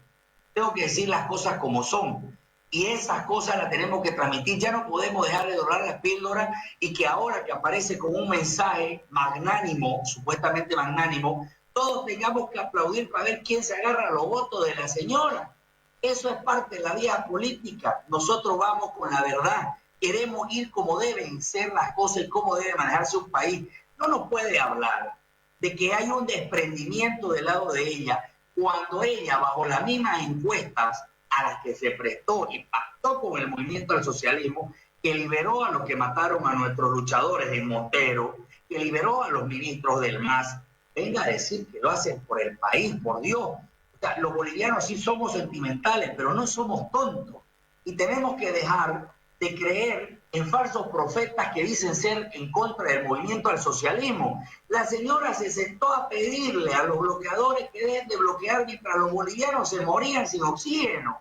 tengo que decir las cosas como son. Y esas cosas las tenemos que transmitir. Ya no podemos dejar de dorar las píldoras y que ahora que aparece con un mensaje magnánimo, supuestamente magnánimo, todos tengamos que aplaudir para ver quién se agarra los votos de la señora. Eso es parte de la vía política. Nosotros vamos con la verdad. Queremos ir como deben ser las cosas y cómo debe manejarse un país. No nos puede hablar de que hay un desprendimiento del lado de ella cuando ella, bajo las mismas encuestas a las que se prestó y pactó con el movimiento del socialismo, que liberó a los que mataron a nuestros luchadores en Montero, que liberó a los ministros del MAS, venga a decir que lo hacen por el país, por Dios. O sea, los bolivianos sí somos sentimentales, pero no somos tontos. Y tenemos que dejar de creer en falsos profetas que dicen ser en contra del movimiento del socialismo. La señora se sentó a pedirle a los bloqueadores que dejen de bloquear mientras los bolivianos se morían sin oxígeno.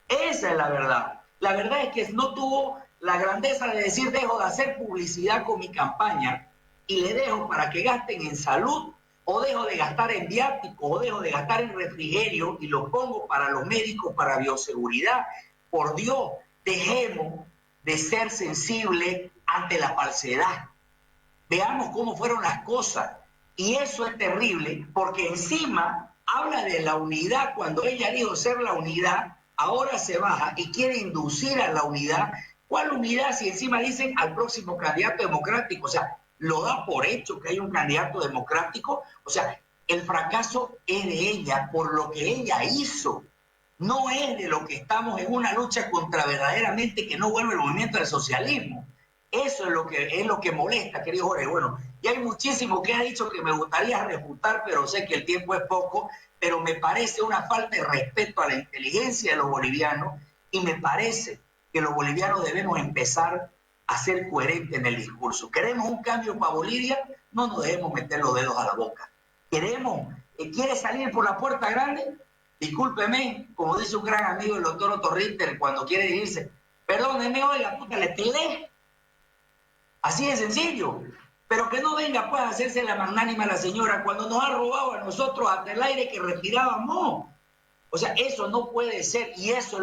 Esa es la verdad. La verdad es que no tuvo la grandeza de decir dejo de hacer publicidad con mi campaña y le dejo para que gasten en salud, o dejo de gastar en viáticos, o dejo de gastar en refrigerio y lo pongo para los médicos, para bioseguridad. Por Dios, dejemos de ser sensibles ante la falsedad. Veamos cómo fueron las cosas. Y eso es terrible, porque encima habla de la unidad cuando ella dijo ser la unidad, ahora se baja y quiere inducir a la unidad. ¿Cuál unidad si encima dicen al próximo candidato democrático? O sea, lo da por hecho que hay un candidato democrático. O sea, el fracaso es de ella por lo que ella hizo. No es de lo que estamos en una lucha contra verdaderamente que no vuelve el movimiento del socialismo. Eso es lo que molesta, querido Jorge. Bueno, y hay muchísimo que ha dicho que me gustaría refutar, pero sé que el tiempo es poco, pero me parece una falta de respeto a la inteligencia de los bolivianos y me parece que los bolivianos debemos empezar a ser coherentes en el discurso. ¿Queremos un cambio para Bolivia? No nos debemos meter los dedos a la boca. ¿Quiere salir por la puerta grande? Discúlpeme, como dice un gran amigo el doctor Otto Richter cuando quiere decirse, perdóneme, oiga, puta, le pelé. Así de sencillo. Pero que no venga pues a hacerse la magnánima a la señora cuando nos ha robado a nosotros hasta el aire que respirábamos. O sea, eso no puede ser, y eso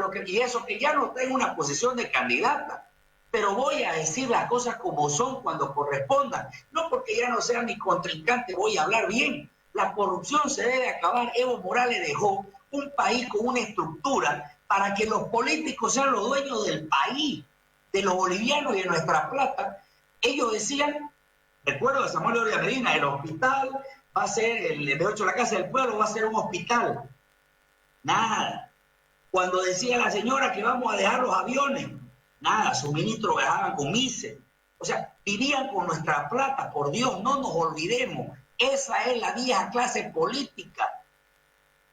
que ya no está en una posición de candidata. Pero voy a decir las cosas como son cuando correspondan. No porque ya no sea mi contrincante, voy a hablar bien. La corrupción se debe acabar. Evo Morales dejó un país con una estructura para que los políticos sean los dueños del país, de los bolivianos y de nuestra plata. Ellos decían, recuerdo de Samuel Doria Medina, el hospital va a ser, el B8 la Casa del Pueblo va a ser un hospital. Nada. Cuando decía la señora que vamos a dejar los aviones, nada, sus ministros viajaban con MICE. O sea, vivían con nuestra plata, por Dios, no nos olvidemos. Esa es la vieja clase política.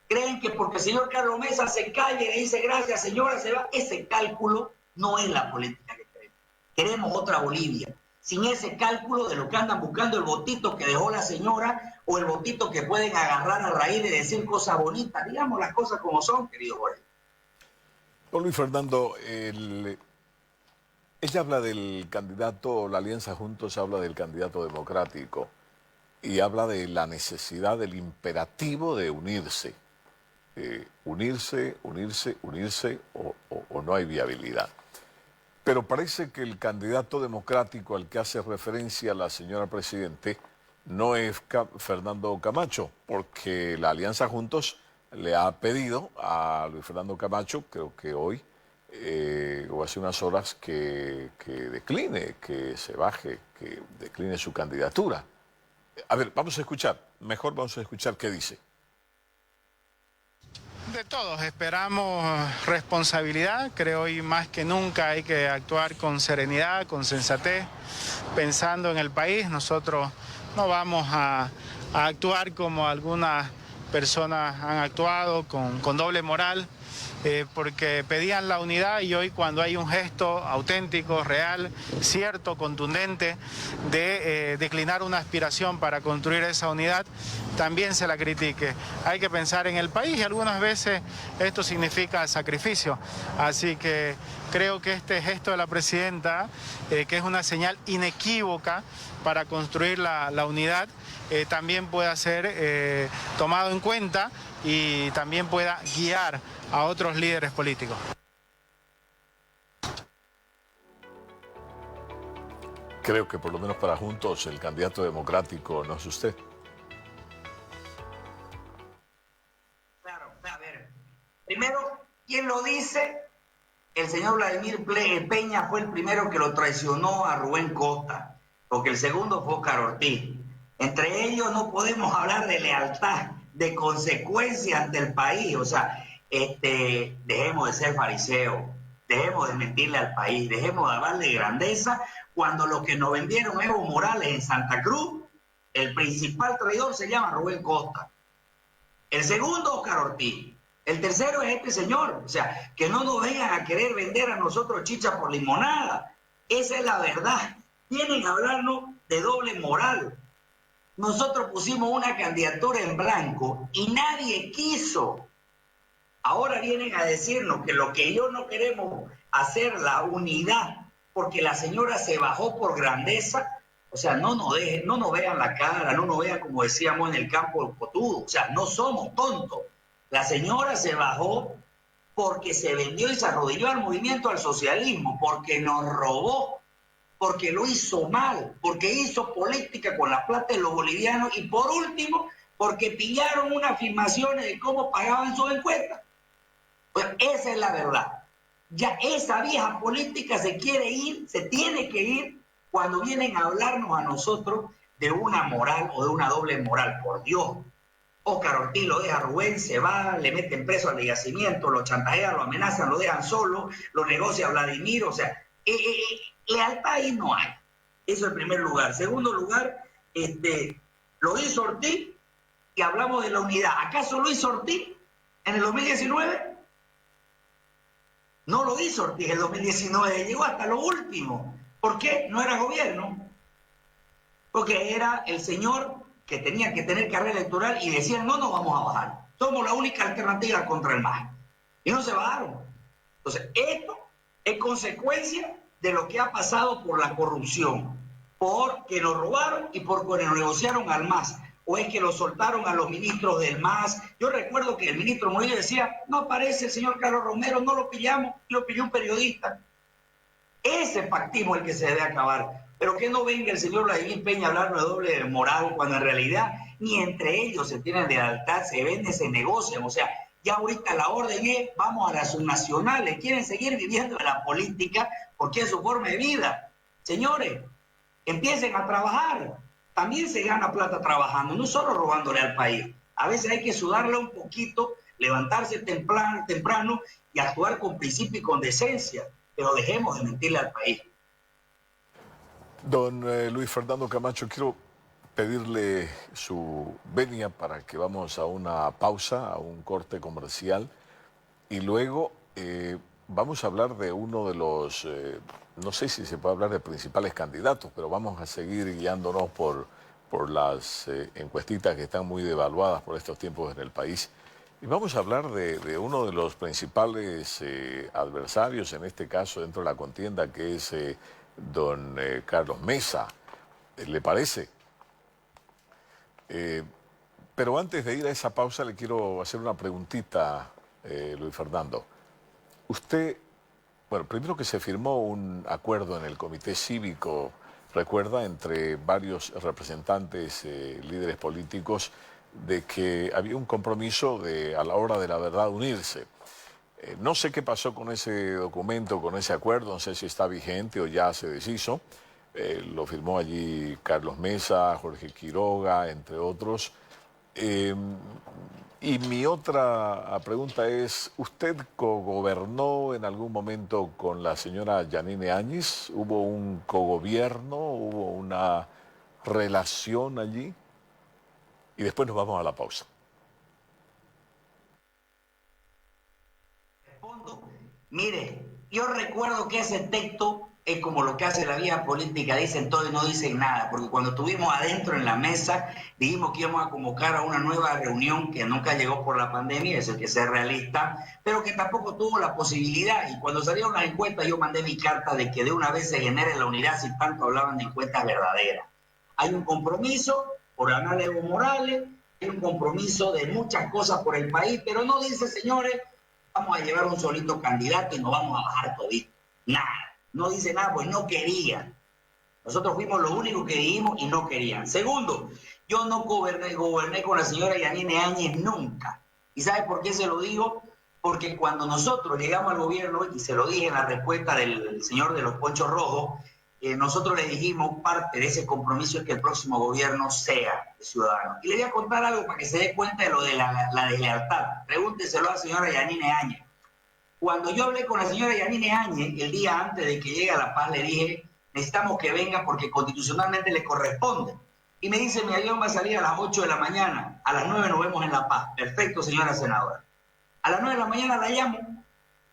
Creen que porque el señor Carlos Mesa se calle y le dice gracias señora, se va. Ese cálculo no es la política que queremos. Queremos otra Bolivia. Sin ese cálculo de lo que andan buscando, el votito que dejó la señora o el votito que pueden agarrar a raíz de decir cosas bonitas. Digamos las cosas como son, querido Jorge. Don Luis Fernando, ella habla del candidato, la Alianza Juntos habla del candidato democrático y habla de la necesidad, del imperativo de unirse. Unirse o no hay viabilidad. Pero parece que el candidato democrático al que hace referencia la señora Presidente no es Fernando Camacho, porque la Alianza Juntos le ha pedido a Luis Fernando Camacho, creo que hoy, o hace unas horas, que decline, que se baje, que decline su candidatura. A ver, vamos a escuchar qué dice. De todos esperamos responsabilidad, creo hoy más que nunca hay que actuar con serenidad, con sensatez, pensando en el país. Nosotros no vamos a actuar como algunas personas han actuado, con doble moral, porque pedían la unidad y hoy cuando hay un gesto auténtico, real, cierto, contundente de declinar una aspiración para construir esa unidad, también se la critique. Hay que pensar en el país y algunas veces esto significa sacrificio. Así que Creo que este gesto de la presidenta, que es una señal inequívoca para construir la unidad, también pueda ser tomado en cuenta y también pueda guiar a otros líderes políticos. Creo que por lo menos para Juntos el candidato democrático no es usted. Claro, a ver, primero, ¿quién lo dice? El señor Vladimir Peña fue el primero que lo traicionó a Rubén Costa, porque el segundo fue Óscar Ortiz. Entre ellos no podemos hablar de lealtad, de consecuencia ante el país. O sea, dejemos de ser fariseos, dejemos de mentirle al país, dejemos de darle grandeza cuando lo que nos vendieron Evo Morales en Santa Cruz, el principal traidor se llama Rubén Costa. El segundo, Óscar Ortiz. El tercero es este señor. O sea, que no nos vengan a querer vender a nosotros chicha por limonada. Esa es la verdad. Vienen a hablarnos de doble moral. Nosotros pusimos una candidatura en blanco y nadie quiso. Ahora vienen a decirnos que lo que ellos no queremos hacer, la unidad, porque la señora se bajó por grandeza. O sea, no nos vean la cara, no nos vean como decíamos en el campo del Cotudo. O sea, no somos tontos. La señora se bajó porque se vendió y se arrodilló al movimiento al socialismo, porque nos robó, porque lo hizo mal, porque hizo política con la plata de los bolivianos y por último, porque pillaron unas afirmaciones de cómo pagaban sus encuestas. Pues esa es la verdad. Ya esa vieja política se quiere ir, se tiene que ir cuando vienen a hablarnos a nosotros de una moral o de una doble moral. Por Dios, Óscar Ortiz lo deja a Rubén, se va, le meten preso al yacimiento, lo chantajean, lo amenazan, lo dejan solo, lo negocia Vladimir. O sea, lealtad ahí no hay. Eso en primer lugar. Segundo lugar, lo hizo Ortiz y hablamos de la unidad. ¿Acaso lo hizo Ortiz en el 2019? No lo hizo Ortiz en el 2019, llegó hasta lo último. ¿Por qué? No era gobierno. Porque era el señor que tenía que tener carrera electoral y decían, no nos vamos a bajar. Somos la única alternativa contra el MAS. Y no se bajaron. Entonces, esto es consecuencia de lo que ha pasado por la corrupción, porque nos robaron y porque nos negociaron al MAS. O es que lo soltaron a los ministros del MAS. Yo recuerdo que el ministro Murillo decía, no aparece el señor Carlos Romero, no lo pillamos, lo pilló un periodista. Ese pactismo es el que se debe acabar. Pero que no venga el señor Vladimir Peña a hablarnos de doble moral, cuando en realidad ni entre ellos se tienen lealtad, se venden, se negocian. O sea, ya ahorita la orden es, vamos a las subnacionales, quieren seguir viviendo en la política porque es su forma de vida. Señores, empiecen a trabajar. También se gana plata trabajando, no solo robándole al país. A veces hay que sudarle un poquito, levantarse temprano y actuar con principio y con decencia, pero dejemos de mentirle al país. Don Luis Fernando Camacho, quiero pedirle su venia para que vamos a una pausa, a un corte comercial, y luego vamos a hablar de uno de los, no sé si se puede hablar de principales candidatos, pero vamos a seguir guiándonos por las encuestitas que están muy devaluadas por estos tiempos en el país. Y vamos a hablar de uno de los principales adversarios, en este caso dentro de la contienda, que es don Carlos Mesa. ¿Le parece? Pero antes de ir a esa pausa le quiero hacer una preguntita, Luis Fernando. Usted, bueno, primero que se firmó un acuerdo en el Comité Cívico, recuerda, entre varios representantes, líderes políticos, de que había un compromiso de, a la hora de la verdad, unirse. No sé qué pasó con ese documento, con ese acuerdo, no sé si está vigente o ya se deshizo. Lo firmó allí Carlos Mesa, Jorge Quiroga, entre otros. Y mi otra pregunta es, ¿usted cogobernó en algún momento con la señora Yanine Áñez? ¿Hubo un cogobierno? ¿Hubo una relación allí? Y después nos vamos a la pausa. Mire, yo recuerdo que ese texto es como lo que hace la vida política, dicen todo y no dicen nada, porque cuando estuvimos adentro en la mesa, dijimos que íbamos a convocar a una nueva reunión que nunca llegó por la pandemia, eso hay que ser realista, pero que tampoco tuvo la posibilidad, y cuando salieron las encuestas yo mandé mi carta de que de una vez se genere la unidad si tanto hablaban de encuestas verdaderas. Hay un compromiso por ganar Evo Morales, hay un compromiso de muchas cosas por el país, pero no dice, señores, vamos a llevar un solito candidato y nos vamos a bajar todito. Nada. No dice nada, pues no querían. Nosotros fuimos los únicos que dijimos y no querían. Segundo, yo no goberné con la señora Yanine Áñez nunca. ¿Y sabe por qué se lo digo? Porque cuando nosotros llegamos al gobierno, y se lo dije en la respuesta del señor de los ponchos rojos, nosotros le dijimos parte de ese compromiso es que el próximo gobierno sea de Ciudadanos. Y le voy a contar algo para que se dé cuenta de lo de la deslealtad. Pregúnteselo a la señora Yanine Áñez. Cuando yo hablé con la señora Yanine Áñez, el día antes de que llegue a La Paz, le dije, necesitamos que venga porque constitucionalmente le corresponde. Y me dice, mi avión va a salir a las 8 de la mañana, a las 9 nos vemos en La Paz. Perfecto, señora senadora. A las 9 de la mañana la llamo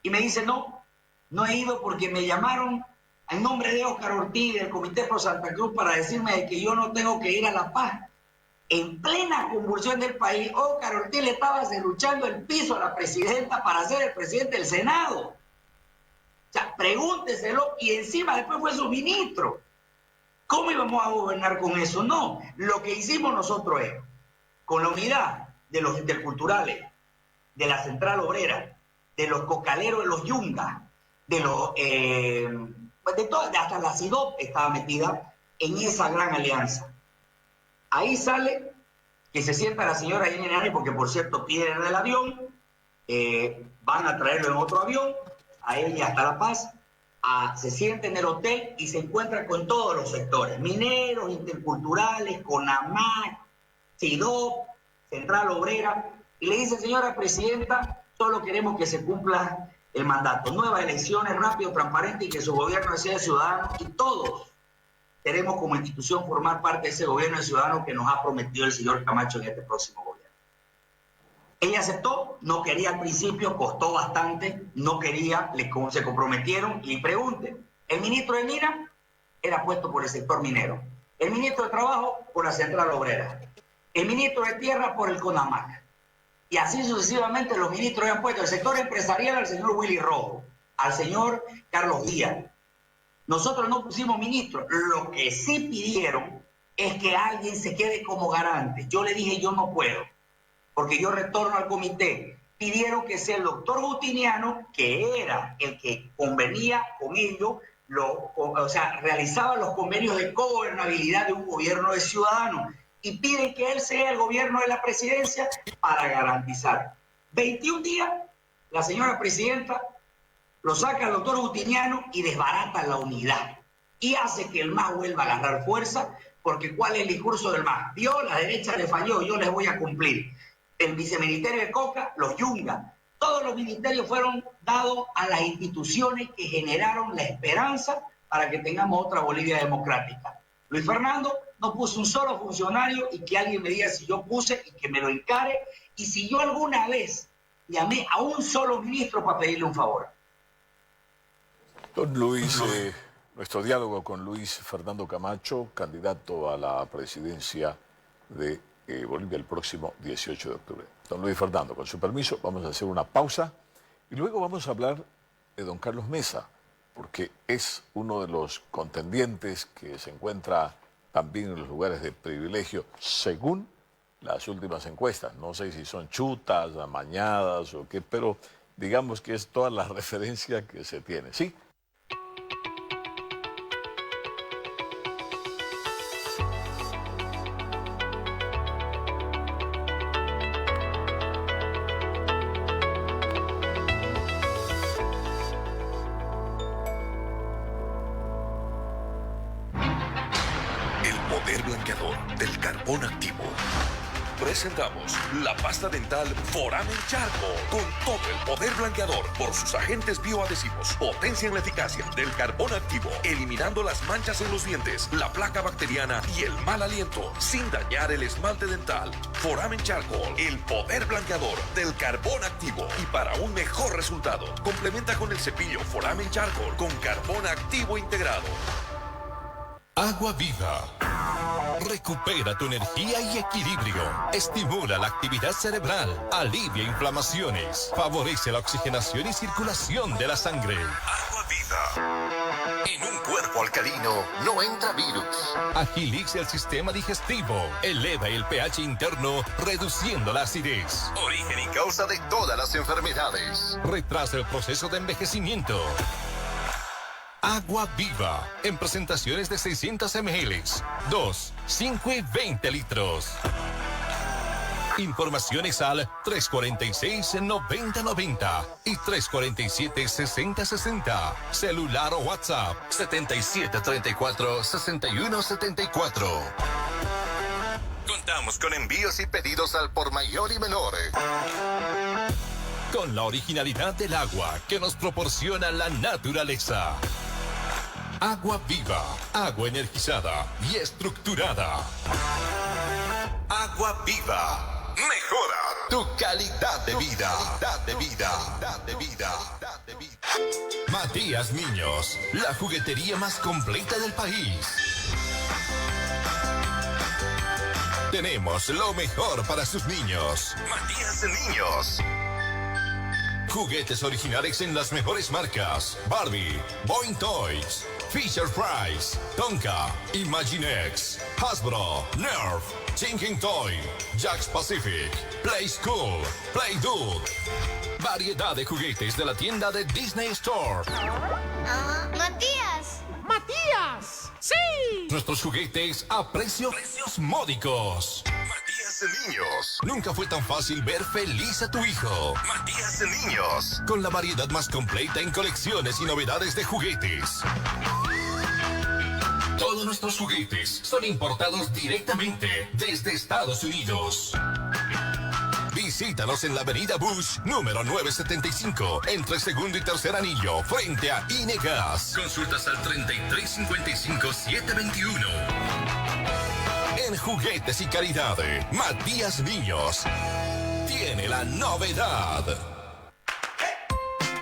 y me dice, no he ido porque me llamaron en nombre de Óscar Ortiz del Comité Pro Santa Cruz para decirme que yo no tengo que ir a La Paz. En plena convulsión del país, Óscar Ortiz le estaba luchando el piso a la presidenta para ser el presidente del Senado. O sea, pregúnteselo, y encima después fue su ministro. ¿Cómo íbamos a gobernar con eso? No, lo que hicimos nosotros es, con la unidad de los interculturales, de la Central Obrera, de los cocaleros de los Yungas, de los hasta la CIDOP estaba metida en esa gran alianza. Ahí sale que se sienta la señora Yanine Áñez, porque por cierto piden el avión, van a traerlo en otro avión, a ella hasta La Paz, se sienta en el hotel y se encuentra con todos los sectores, mineros, interculturales, CONAMAC, CIDOP, Central Obrera, y le dice, señora presidenta, solo queremos que se cumpla el mandato, nuevas elecciones, rápido, transparente, y que su gobierno sea de Ciudadanos, y todos queremos como institución formar parte de ese gobierno de Ciudadanos que nos ha prometido el señor Camacho en este próximo gobierno. Ella aceptó, no quería al principio, costó bastante, no quería, se comprometieron, y pregunten, el ministro de Minas era puesto por el sector minero, el ministro de Trabajo por la Central Obrera, el ministro de Tierra por el CONAMAC, y así sucesivamente los ministros han puesto el sector empresarial al señor Willy Rojo, al señor Carlos Díaz. Nosotros no pusimos ministros. Lo que sí pidieron es que alguien se quede como garante. Yo le dije, yo no puedo, porque yo retorno al comité. Pidieron que sea el doctor Justiniano, que era el que convenía con ellos, realizaba los convenios de cogobernabilidad de un gobierno de Ciudadanos, y piden que él sea el gobierno de la presidencia para garantizar. 21 días, la señora presidenta lo saca el doctor Justiniano y desbarata la unidad. Y hace que el MAS vuelva a agarrar fuerza, porque ¿cuál es el discurso del MAS? Vio, la derecha le falló, yo les voy a cumplir. El viceministerio de Coca, los Yungas, todos los ministerios fueron dados a las instituciones que generaron la esperanza para que tengamos otra Bolivia democrática. Luis Fernando no puso un solo funcionario, y que alguien me diga si yo puse y que me lo encare, y si yo alguna vez llamé a un solo ministro para pedirle un favor. Don Luis, nuestro diálogo con Luis Fernando Camacho, candidato a la presidencia de Bolivia el próximo 18 de octubre. Don Luis Fernando, con su permiso, vamos a hacer una pausa y luego vamos a hablar de don Carlos Mesa, porque es uno de los contendientes que se encuentra también en los lugares de privilegio, según las últimas encuestas. No sé si son chutas, amañadas o qué, pero digamos que es toda la referencia que se tiene, ¿sí? El poder blanqueador del carbón activo. presentamos la pasta dental Foramen Charcoal con todo el poder blanqueador por sus agentes bioadhesivos. Potencian la eficacia del carbón activo, eliminando las manchas en los dientes, la placa bacteriana y el mal aliento, sin dañar el esmalte dental. Foramen Charcoal, el poder blanqueador del carbón activo. Y para un mejor resultado, complementa con el cepillo Foramen Charcoal con carbón activo integrado. Agua Viva. Recupera tu energía y equilibrio. Estimula la actividad cerebral. Alivia inflamaciones. Favorece la oxigenación y circulación de la sangre. Agua Viva. En un cuerpo alcalino no entra virus. Agiliza el sistema digestivo. Eleva el pH interno, reduciendo la acidez. Origen y causa de todas las enfermedades. Retrasa el proceso de envejecimiento. Agua Viva, en presentaciones de 600 ml, 2, 5 y 20 litros. Informaciones al 346-9090 y 347-6060. Celular o WhatsApp 7734-6174. Contamos con envíos y pedidos al por mayor y menor. Con la originalidad del agua que nos proporciona la naturaleza. Agua Viva, agua energizada y estructurada. Agua Viva, mejora tu calidad de vida. Matías Niños, la juguetería más completa del país. Tenemos lo mejor para sus niños. Matías Niños. Juguetes originales en las mejores marcas: Barbie, Boing Toys, Fisher Price, Tonka, Imaginext, Hasbro, Nerf, Thinking Toy, Jax Pacific, Play School, Play Dude. Variedad de juguetes de la tienda de Disney Store. ¡Matías! ¡Matías! ¡Sí! Nuestros juguetes a precios módicos. Matías Niños. Nunca fue tan fácil ver feliz a tu hijo. Matías Niños. Con la variedad más completa en colecciones y novedades de juguetes. Todos nuestros juguetes son importados directamente desde Estados Unidos. Visítanos en la avenida Bush, número 975, entre segundo y tercer anillo, frente a Inegas. Consultas al 3355-721. En juguetes y calidad, Matías Niños tiene la novedad.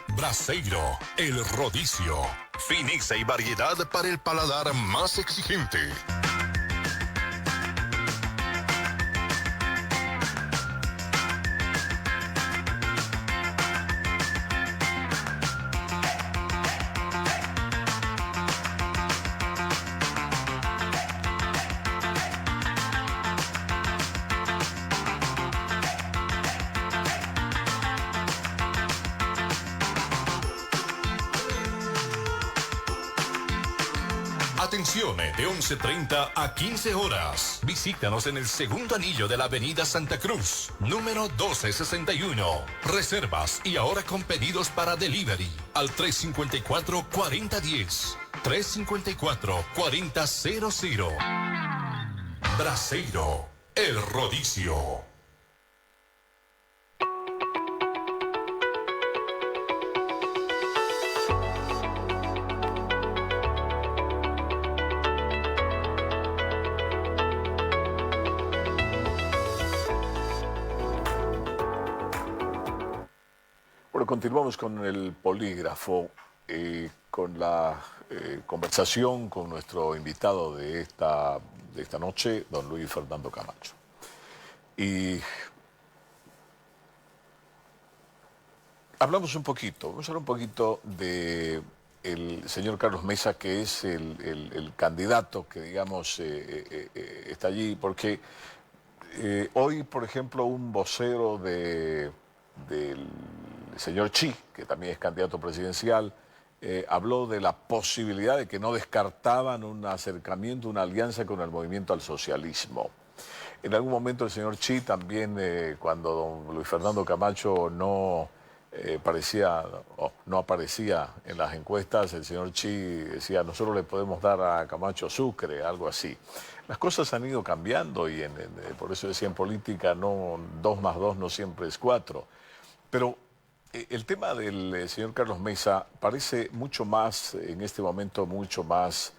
Braseiro, el rodicio. Fineza y variedad para el paladar más exigente. Atención, de 11:30 a 15 horas. Visítanos en el segundo anillo de la avenida Santa Cruz, número 1261. Reservas y ahora con pedidos para delivery al 354-4010. 354-4000. Braseiro, el rodicio. Continuamos con el polígrafo, con la conversación con nuestro invitado de esta noche, don Luis Fernando Camacho. Y vamos a hablar un poquito de el señor Carlos Mesa, que es el candidato que, digamos, está allí, porque hoy, por ejemplo, un vocero del señor Chi, que también es candidato presidencial, habló de la posibilidad de que no descartaban un acercamiento, una alianza con el movimiento al socialismo. En algún momento el señor Chi también, cuando don Luis Fernando Camacho no no aparecía en las encuestas, el señor Chi decía, nosotros le podemos dar a Camacho Sucre, algo así. Las cosas han ido cambiando y por eso decía en política, 2 más 2 no siempre es 4. Pero el tema del señor Carlos Mesa parece mucho más, en este momento, mucho más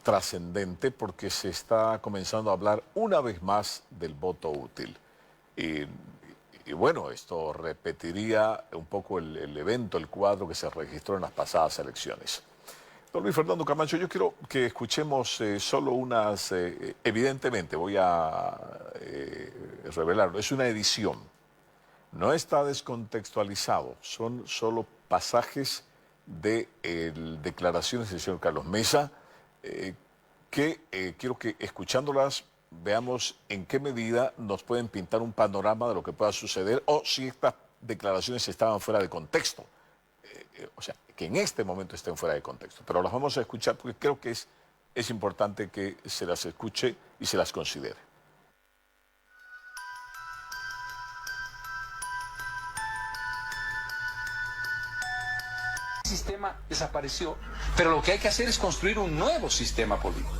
trascendente porque se está comenzando a hablar una vez más del voto útil. Y bueno, esto repetiría un poco el evento, el cuadro que se registró en las pasadas elecciones. Don Luis Fernando Camacho, yo quiero que escuchemos solo unas, evidentemente voy a revelarlo, es una edición, no está descontextualizado, son solo pasajes de declaraciones del señor Carlos Mesa, que quiero que escuchándolas veamos en qué medida nos pueden pintar un panorama de lo que pueda suceder o si estas declaraciones estaban fuera de contexto. O sea, que en este momento estén fuera de contexto. Pero las vamos a escuchar porque creo que es importante que se las escuche y se las considere. El sistema desapareció, pero lo que hay que hacer es construir un nuevo sistema político,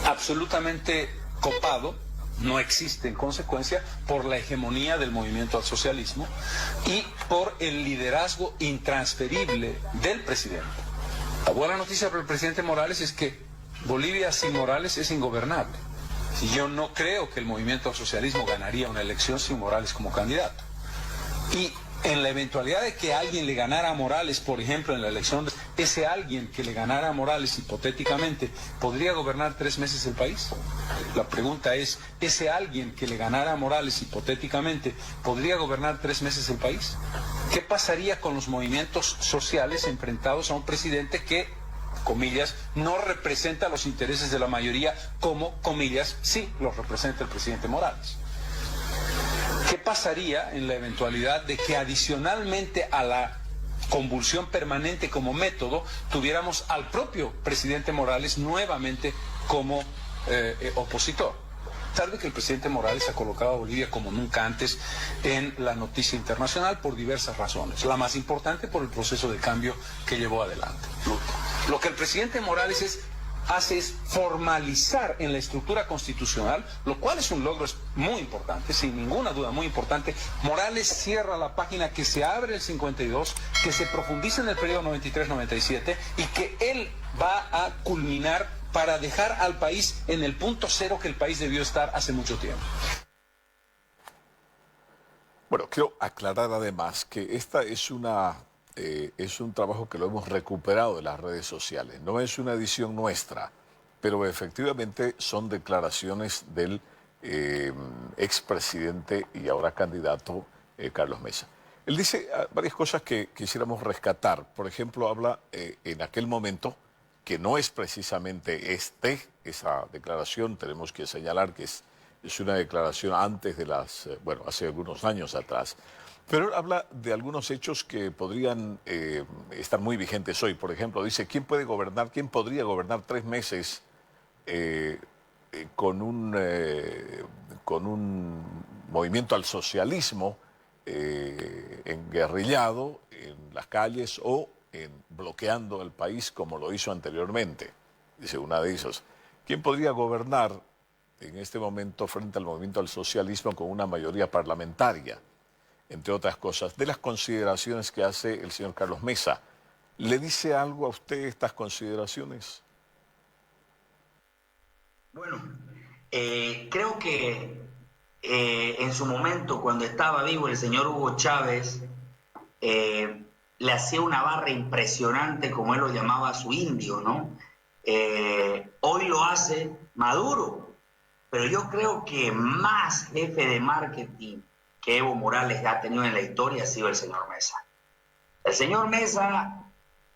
absolutamente copado, no existe en consecuencia, por la hegemonía del movimiento al socialismo y por el liderazgo intransferible del presidente. La buena noticia para el presidente Morales es que Bolivia sin Morales es ingobernable. Yo no creo que el movimiento al socialismo ganaría una elección sin Morales como candidato. Y en la eventualidad de que alguien le ganara a Morales, por ejemplo, en la elección, ese alguien que le ganara a Morales hipotéticamente, ¿podría gobernar 3 meses el país? La pregunta es, ¿ese alguien que le ganara a Morales hipotéticamente podría gobernar 3 meses el país? ¿Qué pasaría con los movimientos sociales enfrentados a un presidente que, comillas, no representa los intereses de la mayoría como, comillas, sí los representa el presidente Morales? ¿Qué pasaría en la eventualidad de que adicionalmente a la convulsión permanente como método tuviéramos al propio presidente Morales nuevamente como opositor? Tal vez que el presidente Morales ha colocado a Bolivia como nunca antes en la noticia internacional por diversas razones. La más importante por el proceso de cambio que llevó adelante. Lo que el presidente Morales hace es formalizar en la estructura constitucional, lo cual es un logro muy importante, sin ninguna duda muy importante. Morales cierra la página que se abre el 52, que se profundiza en el periodo 93-97 y que él va a culminar para dejar al país en el punto cero que el país debió estar hace mucho tiempo. Bueno, quiero aclarar además que esta es un trabajo que lo hemos recuperado de las redes sociales. No es una edición nuestra, pero efectivamente son declaraciones del expresidente y ahora candidato Carlos Mesa. Él dice varias cosas que quisiéramos rescatar. Por ejemplo, habla en aquel momento, que no es precisamente esa declaración, tenemos que señalar que es una declaración antes de hace algunos años atrás. Pero él habla de algunos hechos que podrían estar muy vigentes hoy. Por ejemplo, dice, ¿quién podría gobernar 3 meses con un movimiento al socialismo enguerrillado en las calles o bloqueando el país como lo hizo anteriormente? Dice una de esas. ¿Quién podría gobernar en este momento frente al movimiento al socialismo con una mayoría parlamentaria? Entre otras cosas, de las consideraciones que hace el señor Carlos Mesa. ¿Le dice algo a usted estas consideraciones? Bueno, creo que en su momento, cuando estaba vivo el señor Hugo Chávez, le hacía una barra impresionante, como él lo llamaba, a su indio, ¿no? Hoy lo hace Maduro, pero yo creo que más jefe de marketing que Evo Morales ha tenido en la historia ha sido el señor Mesa. El señor Mesa,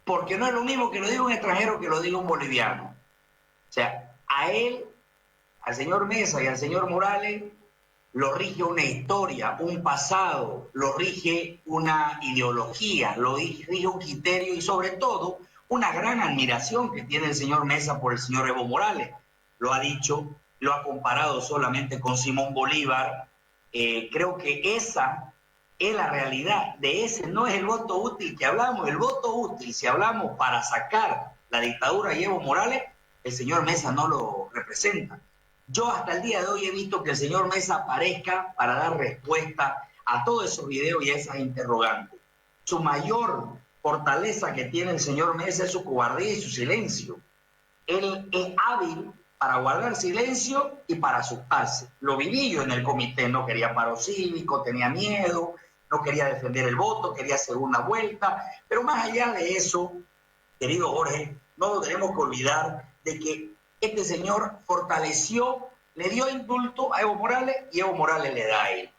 porque no es lo mismo que lo diga un extranjero que lo diga un boliviano. O sea, a él, al señor Mesa y al señor Morales, lo rige una historia, un pasado, lo rige una ideología, lo rige un criterio y sobre todo una gran admiración que tiene el señor Mesa por el señor Evo Morales. Lo ha dicho, lo ha comparado solamente con Simón Bolívar. Creo que esa es la realidad. De ese no es el voto útil que hablamos. El voto útil, si hablamos para sacar la dictadura de Evo Morales, el señor Mesa no lo representa. Yo hasta el día de hoy he visto que el señor Mesa aparezca para dar respuesta a todos esos videos y a esas interrogantes. Su mayor fortaleza que tiene el señor Mesa es su cobardía y su silencio. Él es hábil para guardar silencio y para asustarse. Lo viví yo en el comité, no quería paro cívico, tenía miedo, no quería defender el voto, quería hacer una vuelta, pero más allá de eso, querido Jorge, no nos tenemos que olvidar de que este señor fortaleció, le dio indulto a Evo Morales y Evo Morales le da a él.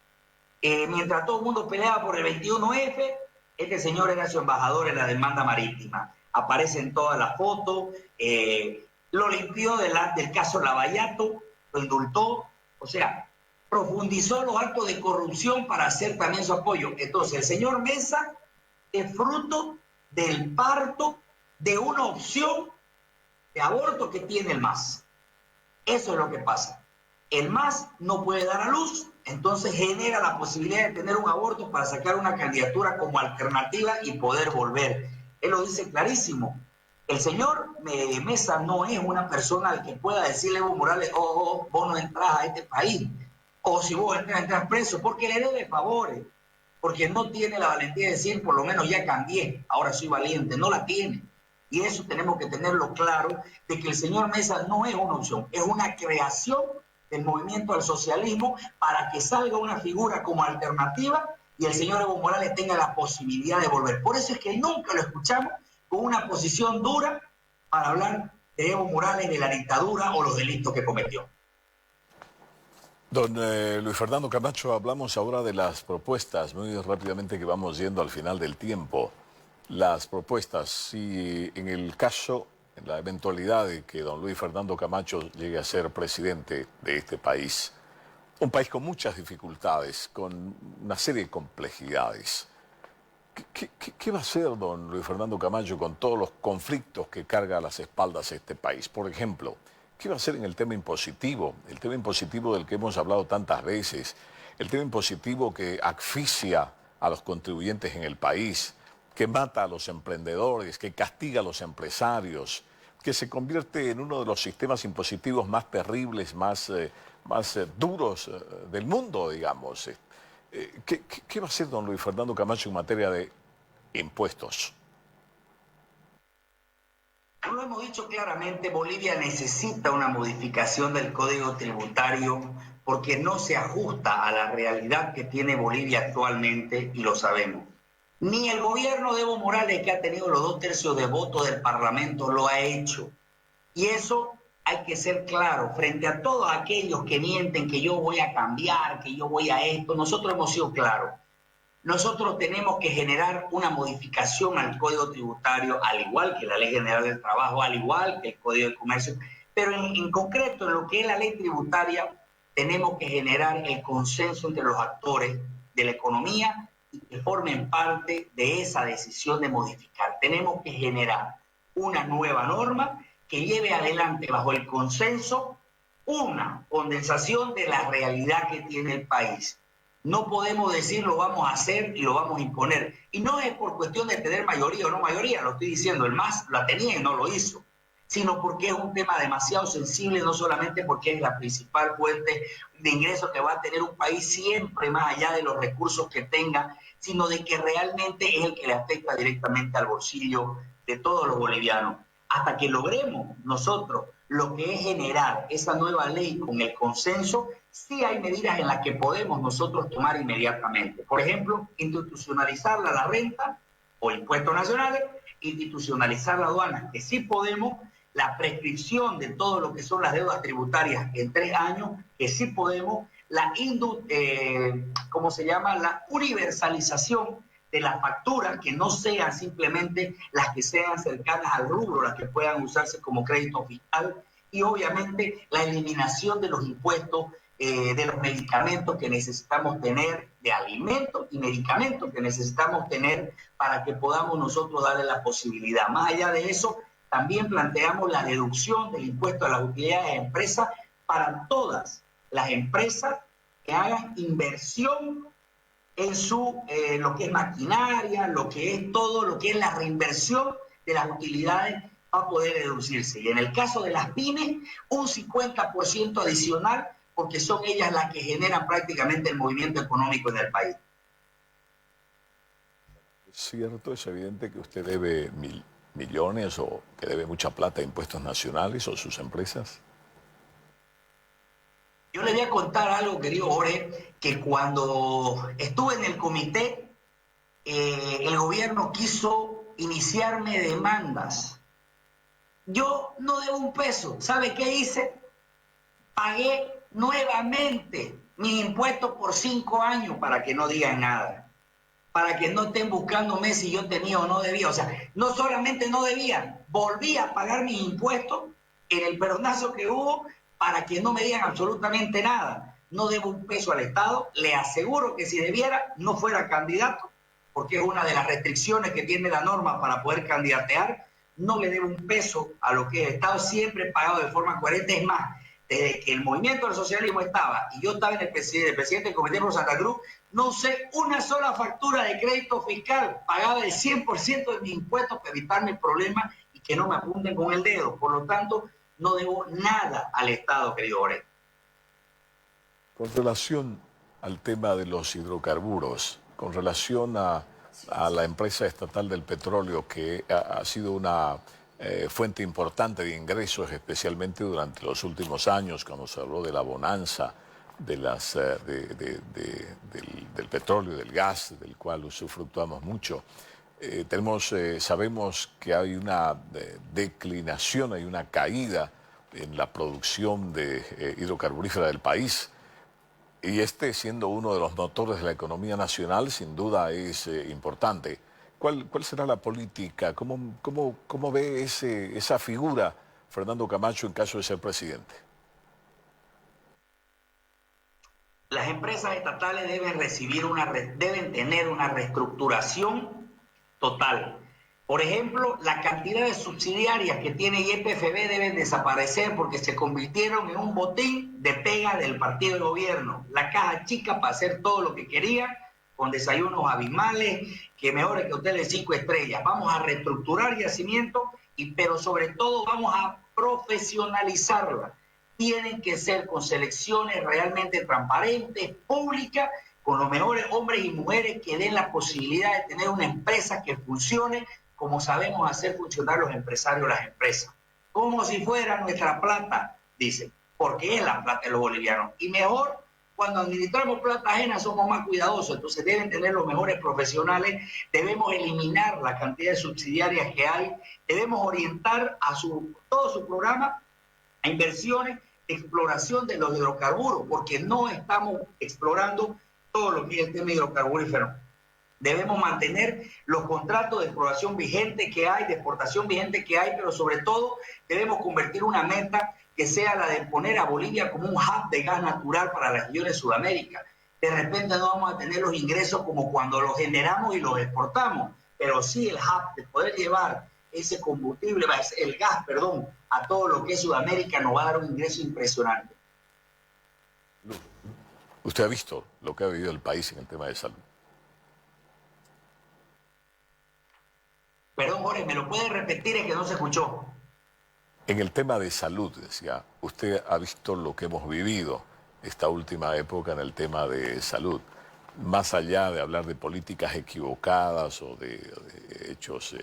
Mientras todo el mundo peleaba por el 21F, este señor era su embajador en la demanda marítima. Aparece en todas las fotos, lo limpió del caso Lavallato, lo indultó, o sea, profundizó los actos de corrupción para hacer también su apoyo. Entonces, el señor Mesa es fruto del parto de una opción de aborto que tiene el MAS. Eso es lo que pasa. El MAS no puede dar a luz, entonces genera la posibilidad de tener un aborto para sacar una candidatura como alternativa y poder volver. Él lo dice clarísimo. El señor Mesa no es una persona al que pueda decirle a Evo Morales, vos no entras a este país, o si vos entras preso, porque le debe favores, porque no tiene la valentía de decir, por lo menos ya cambié, ahora soy valiente, no la tiene. Y eso tenemos que tenerlo claro, de que el señor Mesa no es una opción, es una creación del movimiento al socialismo para que salga una figura como alternativa y el señor Evo Morales tenga la posibilidad de volver. Por eso es que nunca lo escuchamos con una posición dura para hablar de Evo Morales, de la dictadura o los delitos que cometió. Don Luis Fernando Camacho, hablamos ahora de las propuestas, muy rápidamente que vamos yendo al final del tiempo. Las propuestas, si en el caso, en la eventualidad de que don Luis Fernando Camacho llegue a ser presidente de este país, un país con muchas dificultades, con una serie de complejidades, ¿qué va a hacer don Luis Fernando Camacho con todos los conflictos que carga a las espaldas este país? Por ejemplo, ¿qué va a hacer en el tema impositivo? El tema impositivo del que hemos hablado tantas veces, el tema impositivo que asfixia a los contribuyentes en el país, que mata a los emprendedores, que castiga a los empresarios, que se convierte en uno de los sistemas impositivos más terribles, más duros del mundo, digamos. ¿Qué va a hacer don Luis Fernando Camacho en materia de impuestos? Lo hemos dicho claramente, Bolivia necesita una modificación del Código Tributario porque no se ajusta a la realidad que tiene Bolivia actualmente y lo sabemos. Ni el gobierno de Evo Morales, que ha tenido los 2/3 de votos del Parlamento, lo ha hecho. Y eso hay que ser claro, frente a todos aquellos que mienten que yo voy a cambiar, que yo voy a esto, nosotros hemos sido claros. Nosotros tenemos que generar una modificación al Código Tributario, al igual que la Ley General del Trabajo, al igual que el Código de Comercio, pero en concreto, en lo que es la ley tributaria, tenemos que generar el consenso entre los actores de la economía y que formen parte de esa decisión de modificar. Tenemos que generar una nueva norma que lleve adelante bajo el consenso una condensación de la realidad que tiene el país. No podemos decir lo vamos a hacer y lo vamos a imponer. Y no es por cuestión de tener mayoría o no mayoría, lo estoy diciendo, el MAS la tenía y no lo hizo, sino porque es un tema demasiado sensible, no solamente porque es la principal fuente de ingresos que va a tener un país siempre más allá de los recursos que tenga, sino de que realmente es el que le afecta directamente al bolsillo de todos los bolivianos. Hasta que logremos nosotros lo que es generar esa nueva ley con el consenso, sí hay medidas en las que podemos nosotros tomar inmediatamente. Por ejemplo, institucionalizar la renta o impuestos nacionales, institucionalizar la aduana, que sí podemos, la prescripción de todo lo que son las deudas tributarias en 3 años, que sí podemos, la universalización de las facturas, que no sean simplemente las que sean cercanas al rubro, las que puedan usarse como crédito fiscal, y obviamente la eliminación de los impuestos de los medicamentos que necesitamos tener, de alimentos y medicamentos que necesitamos tener para que podamos nosotros darle la posibilidad. Más allá de eso, también planteamos la deducción del impuesto a las utilidades de empresas para todas las empresas que hagan inversión en su lo que es maquinaria, lo que es todo, lo que es la reinversión de las utilidades va a poder reducirse. Y en el caso de las pymes, un 50% adicional, porque son ellas las que generan prácticamente el movimiento económico en el país. Es cierto, es evidente que usted debe millones o que debe mucha plata a impuestos nacionales o sus empresas. Yo le voy a contar algo, querido Jorge, que cuando estuve en el comité, el gobierno quiso iniciarme demandas. Yo no debo un peso. ¿Sabe qué hice? Pagué nuevamente mis impuestos por 5 años para que no digan nada. Para que no estén buscándome si yo tenía o no debía. O sea, no solamente no debía, volví a pagar mis impuestos en el peronazo que hubo para que no me digan absolutamente nada. No debo un peso al Estado. Le aseguro que si debiera, no fuera candidato, porque es una de las restricciones que tiene la norma para poder candidatear. No le debo un peso a lo que es el Estado, siempre he pagado de forma coherente. Es más, desde que el movimiento del socialismo estaba y yo estaba en el presidente del Comité por Santa Cruz, no usé una sola factura de crédito fiscal, pagaba el 100% de mis impuestos para evitar mis problemas y que no me apunten con el dedo. Por lo tanto, no debo nada al Estado, querido Jorge. Con relación al tema de los hidrocarburos, con relación a la empresa estatal del petróleo, que ha sido una fuente importante de ingresos, especialmente durante los últimos años, cuando se habló de la bonanza de del petróleo, del gas, del cual usufructuamos mucho. Sabemos que hay una declinación, hay una caída en la producción de hidrocarburífera del país. Y siendo uno de los motores de la economía nacional, sin duda es importante. ¿Cuál será la política? ¿Cómo ve esa figura Fernando Camacho en caso de ser presidente? Las empresas estatales deben tener una reestructuración total. Por ejemplo, la cantidad de subsidiarias que tiene YPFB deben desaparecer porque se convirtieron en un botín de pega del partido de gobierno. La caja chica para hacer todo lo que quería, con desayunos abismales, que mejores que hoteles 5 estrellas. Vamos a reestructurar yacimientos, pero sobre todo vamos a profesionalizarla. Tienen que ser con selecciones realmente transparentes, públicas, con los mejores hombres y mujeres que den la posibilidad de tener una empresa que funcione como sabemos hacer funcionar los empresarios las empresas. Como si fuera nuestra plata, dicen, porque es la plata de los bolivianos. Y mejor, cuando administramos plata ajena somos más cuidadosos, entonces deben tener los mejores profesionales, debemos eliminar la cantidad de subsidiarias que hay, debemos orientar a todo su programa a inversiones de exploración de los hidrocarburos, porque no estamos explorando todo lo que es el tema hidrocarburífero. Debemos mantener los contratos de exploración vigente que hay, de exportación vigente que hay, pero sobre todo debemos convertir una meta que sea la de poner a Bolivia como un hub de gas natural para las regiones de Sudamérica. De repente no vamos a tener los ingresos como cuando los generamos y los exportamos, pero sí el hub de poder llevar ese combustible, el gas, perdón, a todo lo que es Sudamérica nos va a dar un ingreso impresionante. Usted ha visto lo que ha vivido el país en el tema de salud. Perdón, Jorge, ¿me lo puede repetir? Es que no se escuchó. En el tema de salud, decía, usted ha visto lo que hemos vivido esta última época en el tema de salud. Más allá de hablar de políticas equivocadas o de hechos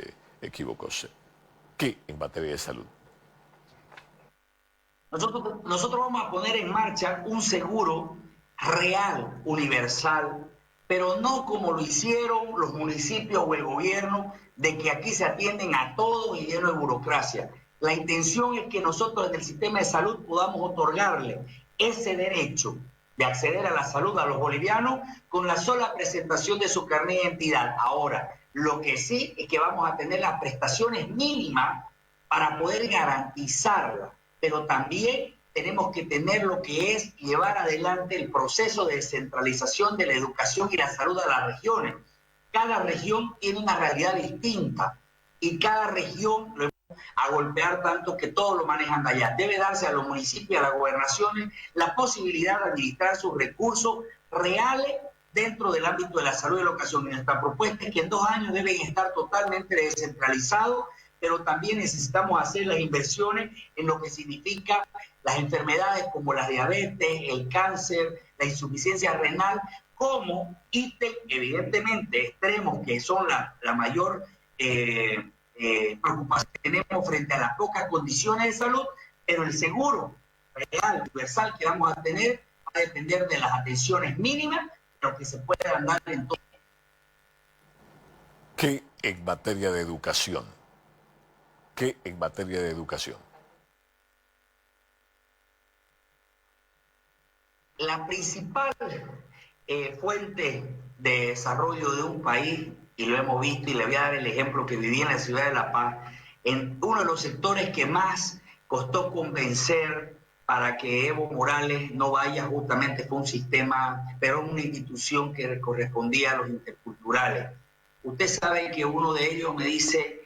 equívocos, ¿qué en materia de salud? Nosotros vamos a poner en marcha un seguro real, universal, pero no como lo hicieron los municipios o el gobierno, de que aquí se atienden a todos y lleno de burocracia. La intención es que nosotros en el sistema de salud podamos otorgarle ese derecho de acceder a la salud a los bolivianos con la sola presentación de su carnet de identidad. Ahora, lo que sí es que vamos a tener las prestaciones mínimas para poder garantizarla, pero también tenemos que tener lo que es llevar adelante el proceso de descentralización de la educación y la salud a las regiones. Cada región tiene una realidad distinta y cada región lo a golpear tanto que todos lo manejan de allá. Debe darse a los municipios y a las gobernaciones la posibilidad de administrar sus recursos reales dentro del ámbito de la salud y la educación. Y nuestra propuesta es que en 2 años deben estar totalmente descentralizados, pero también necesitamos hacer las inversiones en lo que significa las enfermedades como la diabetes, el cáncer, la insuficiencia renal, como ítem evidentemente extremos que son la mayor preocupación que tenemos frente a las pocas condiciones de salud, pero el seguro real, universal que vamos a tener va a depender de las atenciones mínimas, pero que se puedan dar en todo. ¿Qué en materia de educación? ¿Qué en materia de educación? La principal fuente de desarrollo de un país, y lo hemos visto, y le voy a dar el ejemplo que viví en la ciudad de La Paz, en uno de los sectores que más costó convencer para que Evo Morales no vaya, justamente fue un sistema, pero una institución que correspondía a los interculturales. Usted sabe que uno de ellos me dice,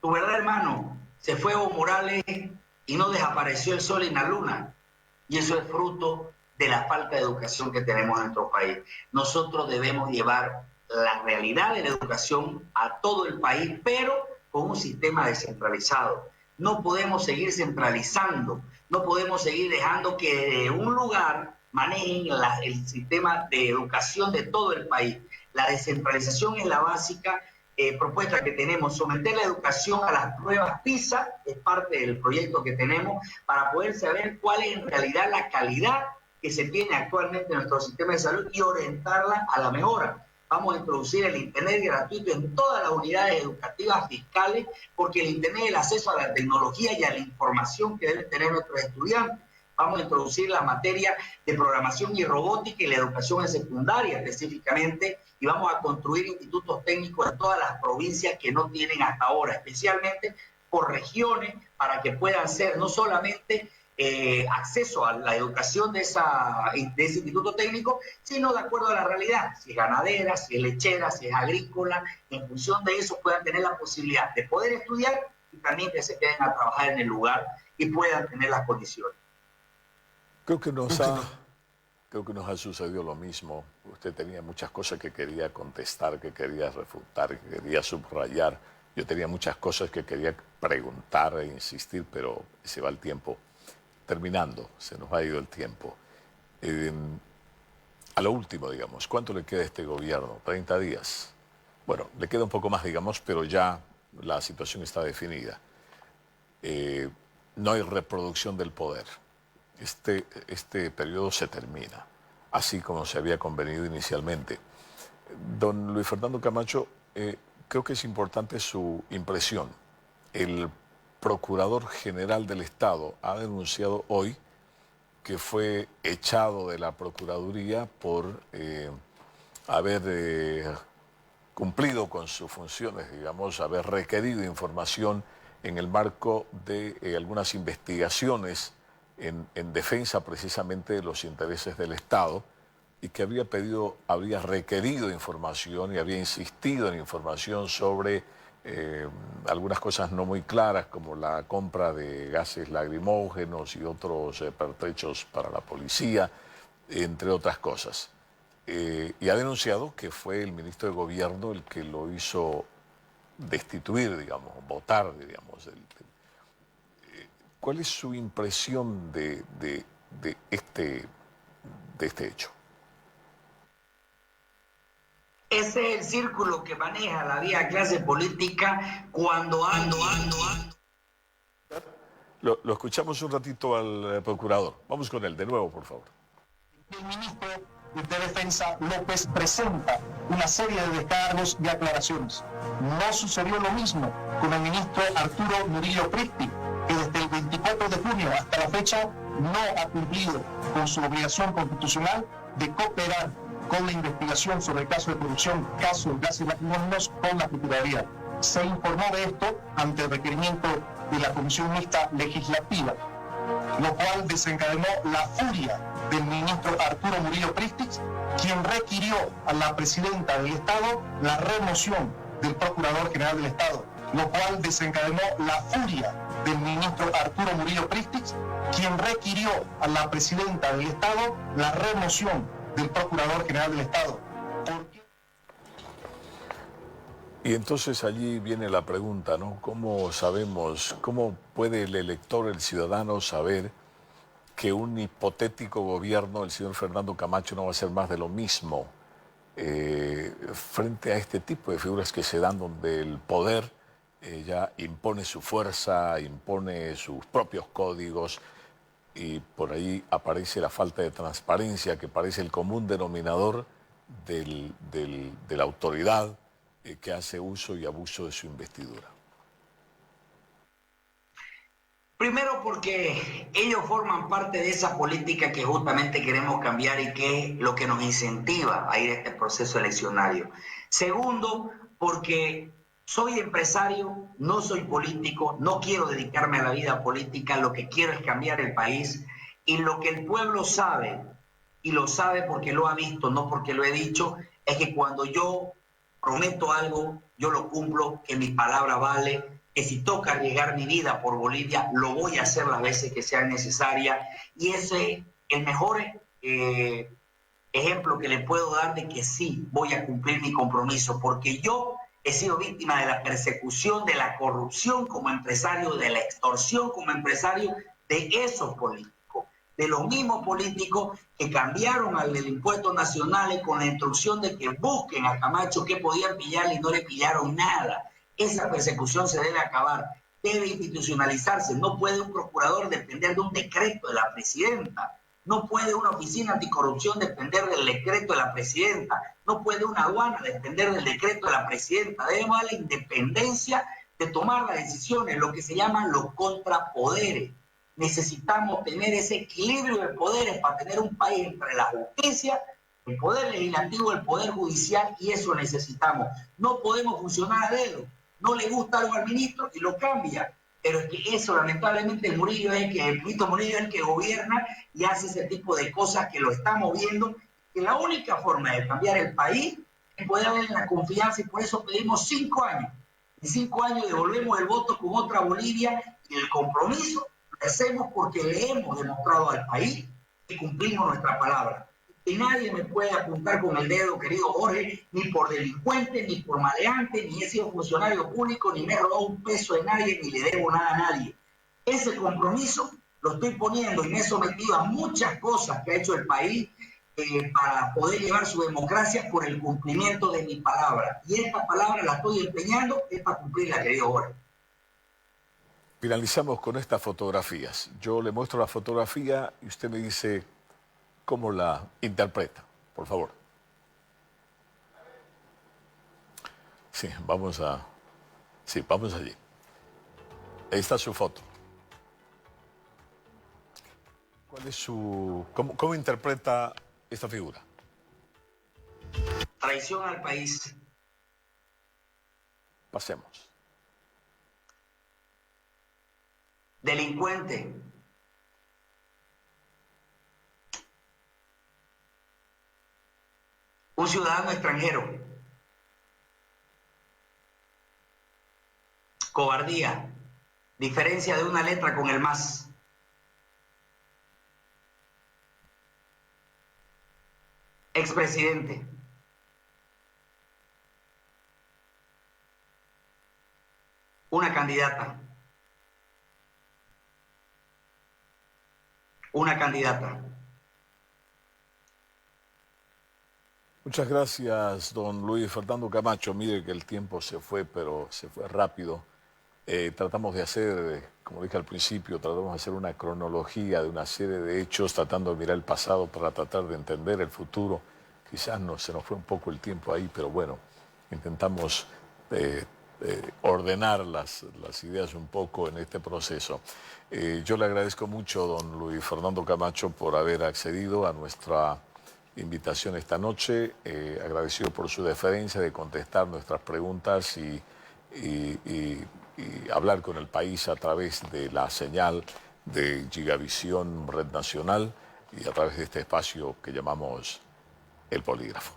tu verdad, hermano, se fue Evo Morales y no desapareció el sol y la luna. Y eso es fruto de la falta de educación que tenemos en nuestro país. Nosotros debemos llevar la realidad de la educación a todo el país, pero con un sistema descentralizado. No podemos seguir centralizando, no podemos seguir dejando que de un lugar manejen el sistema de educación de todo el país. La descentralización es la básica propuesta que tenemos. Someter la educación a las pruebas PISA es parte del proyecto que tenemos para poder saber cuál es en realidad la calidad que se tiene actualmente en nuestro sistema de salud y orientarla a la mejora. Vamos a introducir el Internet gratuito en todas las unidades educativas fiscales, porque el Internet es el acceso a la tecnología y a la información que deben tener nuestros estudiantes. Vamos a introducir la materia de programación y robótica y la educación en secundaria específicamente, y vamos a construir institutos técnicos en todas las provincias que no tienen hasta ahora, especialmente por regiones, para que puedan ser no solamente acceso a la educación de ese instituto técnico, sino de acuerdo a la realidad, si es ganadera, si es lechera, si es agrícola, en función de eso puedan tener la posibilidad de poder estudiar y también que se queden a trabajar en el lugar y puedan tener las condiciones. Creo que nos ha sucedido lo mismo. Usted tenía muchas cosas que quería contestar, que quería refutar, que quería subrayar. Yo tenía muchas cosas que quería preguntar e insistir, pero se va el tiempo. Terminando, se nos ha ido el tiempo. A lo último, digamos, ¿cuánto le queda a este gobierno? ¿30 días? Bueno, le queda un poco más, digamos, pero ya la situación está definida. No hay reproducción del poder. Este periodo se termina, así como se había convenido inicialmente. Don Luis Fernando Camacho, creo que es importante su impresión. El Procurador General del Estado ha denunciado hoy que fue echado de la Procuraduría por haber cumplido con sus funciones, digamos, haber requerido información en el marco de algunas investigaciones en defensa precisamente de los intereses del Estado, y que habría requerido información y había insistido en información sobre algunas cosas no muy claras, como la compra de gases lacrimógenos y otros pertrechos para la policía, entre otras cosas. Y ha denunciado que fue el ministro de Gobierno el que lo hizo destituir, digamos, votar, digamos. ¿Cuál es su impresión de este hecho? Ese es el círculo que maneja la vieja clase política cuando ando. Lo escuchamos un ratito al procurador. Vamos con él de nuevo, por favor. El ministro de Defensa López presenta una serie de descargos y aclaraciones. No sucedió lo mismo con el ministro Arturo Murillo Pristic, que desde el 24 de junio hasta la fecha no ha cumplido con su obligación constitucional de cooperar con la investigación sobre el caso de corrupción, caso de gases lacrimógenos, con la Procuraduría. Se informó de esto ante el requerimiento de la Comisión Mixta Legislativa, lo cual desencadenó la furia del ministro Arturo Murillo Pristic, quien requirió a la presidenta del Estado la remoción del Procurador General del Estado, lo cual desencadenó la furia del ministro Arturo Murillo Pristic, quien requirió a la presidenta del Estado la remoción del Procurador General del Estado. Y entonces allí viene la pregunta, ¿no? ¿Cómo sabemos, cómo puede el elector, el ciudadano saber que un hipotético gobierno, el señor Fernando Camacho, no va a ser más de lo mismo frente a este tipo de figuras que se dan donde el poder ya impone su fuerza, impone sus propios códigos y por ahí aparece la falta de transparencia que parece el común denominador de la autoridad que hace uso y abuso de su investidura? Primero porque ellos forman parte de esa política que justamente queremos cambiar y que es lo que nos incentiva a ir a este proceso eleccionario. Segundo, porque soy empresario, no soy político, no quiero dedicarme a la vida política, lo que quiero es cambiar el país y lo que el pueblo sabe, y lo sabe porque lo ha visto, no porque lo he dicho, es que cuando yo prometo algo, yo lo cumplo, que mi palabra vale, que si toca arriesgar mi vida por Bolivia, lo voy a hacer las veces que sean necesarias. Y ese es el mejor ejemplo que le puedo dar de que sí voy a cumplir mi compromiso, porque yo he sido víctima de la persecución, de la corrupción como empresario, de la extorsión como empresario de esos políticos, de los mismos políticos que cambiaron al del impuesto nacional con la instrucción de que busquen a Camacho qué podían pillarle y no le pillaron nada. Esa persecución se debe acabar, debe institucionalizarse. No puede un procurador depender de un decreto de la presidenta, no puede una oficina anticorrupción depender del decreto de la presidenta, no puede una aduana depender del decreto de la presidenta. Debemos dar la independencia de tomar las decisiones, lo que se llaman los contrapoderes. Necesitamos tener ese equilibrio de poderes para tener un país entre la justicia, el poder legislativo, el poder judicial, y eso necesitamos. No podemos funcionar a dedo. No le gusta algo al ministro y lo cambia. Pero es que eso, lamentablemente, el ministro Murillo es el que gobierna y hace ese tipo de cosas que lo estamos viendo. Que la única forma de cambiar el país es poder darle la confianza y por eso pedimos 5 años. En 5 años devolvemos el voto con otra Bolivia y el compromiso lo hacemos porque le hemos demostrado al país que cumplimos nuestra palabra. Y nadie me puede apuntar con el dedo, querido Jorge, ni por delincuente, ni por maleante, ni he sido funcionario público, ni me he robado un peso de nadie, ni le debo nada a nadie. Ese compromiso lo estoy poniendo y me he sometido a muchas cosas que ha hecho el país para poder llevar su democracia por el cumplimiento de mi palabra. Y esta palabra la estoy empeñando, es para cumplirla, querido Jorge. Finalizamos con estas fotografías. Yo le muestro la fotografía y usted me dice cómo la interpreta, por favor. Sí, vamos allí. Ahí está su foto. ¿Cuál es cómo interpreta esta figura? Traición al país. Pasemos. Delincuente. Un ciudadano extranjero. Cobardía. Diferencia de una letra con el más. Expresidente. Una candidata. Una candidata. Muchas gracias, don Luis Fernando Camacho. Mire que el tiempo se fue, pero se fue rápido. Tratamos de hacer, como dije al principio, tratamos de hacer una cronología de una serie de hechos, tratando de mirar el pasado para tratar de entender el futuro. Quizás se nos fue un poco el tiempo ahí, pero bueno, intentamos ordenar las ideas un poco en este proceso. Yo le agradezco mucho, don Luis Fernando Camacho, por haber accedido a nuestra invitación esta noche, agradecido por su deferencia de contestar nuestras preguntas y hablar con el país a través de la señal de Gigavisión Red Nacional y a través de este espacio que llamamos El Polígrafo.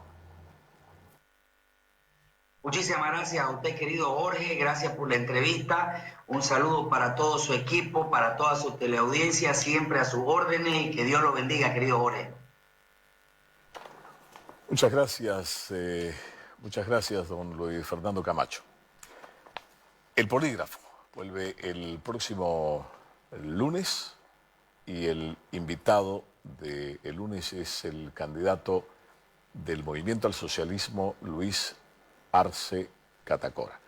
Muchísimas gracias a usted, querido Jorge, gracias por la entrevista. Un saludo para todo su equipo, para toda su teleaudiencia, siempre a sus órdenes y que Dios lo bendiga, querido Jorge. Muchas gracias, don Luis Fernando Camacho. El Polígrafo vuelve el próximo lunes y el invitado del lunes es el candidato del Movimiento al Socialismo, Luis Arce Catacora.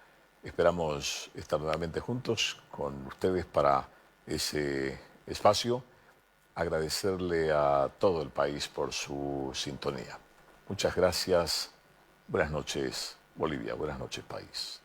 Esperamos estar nuevamente juntos con ustedes para ese espacio. Agradecerle a todo el país por su sintonía. Muchas gracias. Buenas noches, Bolivia. Buenas noches, país.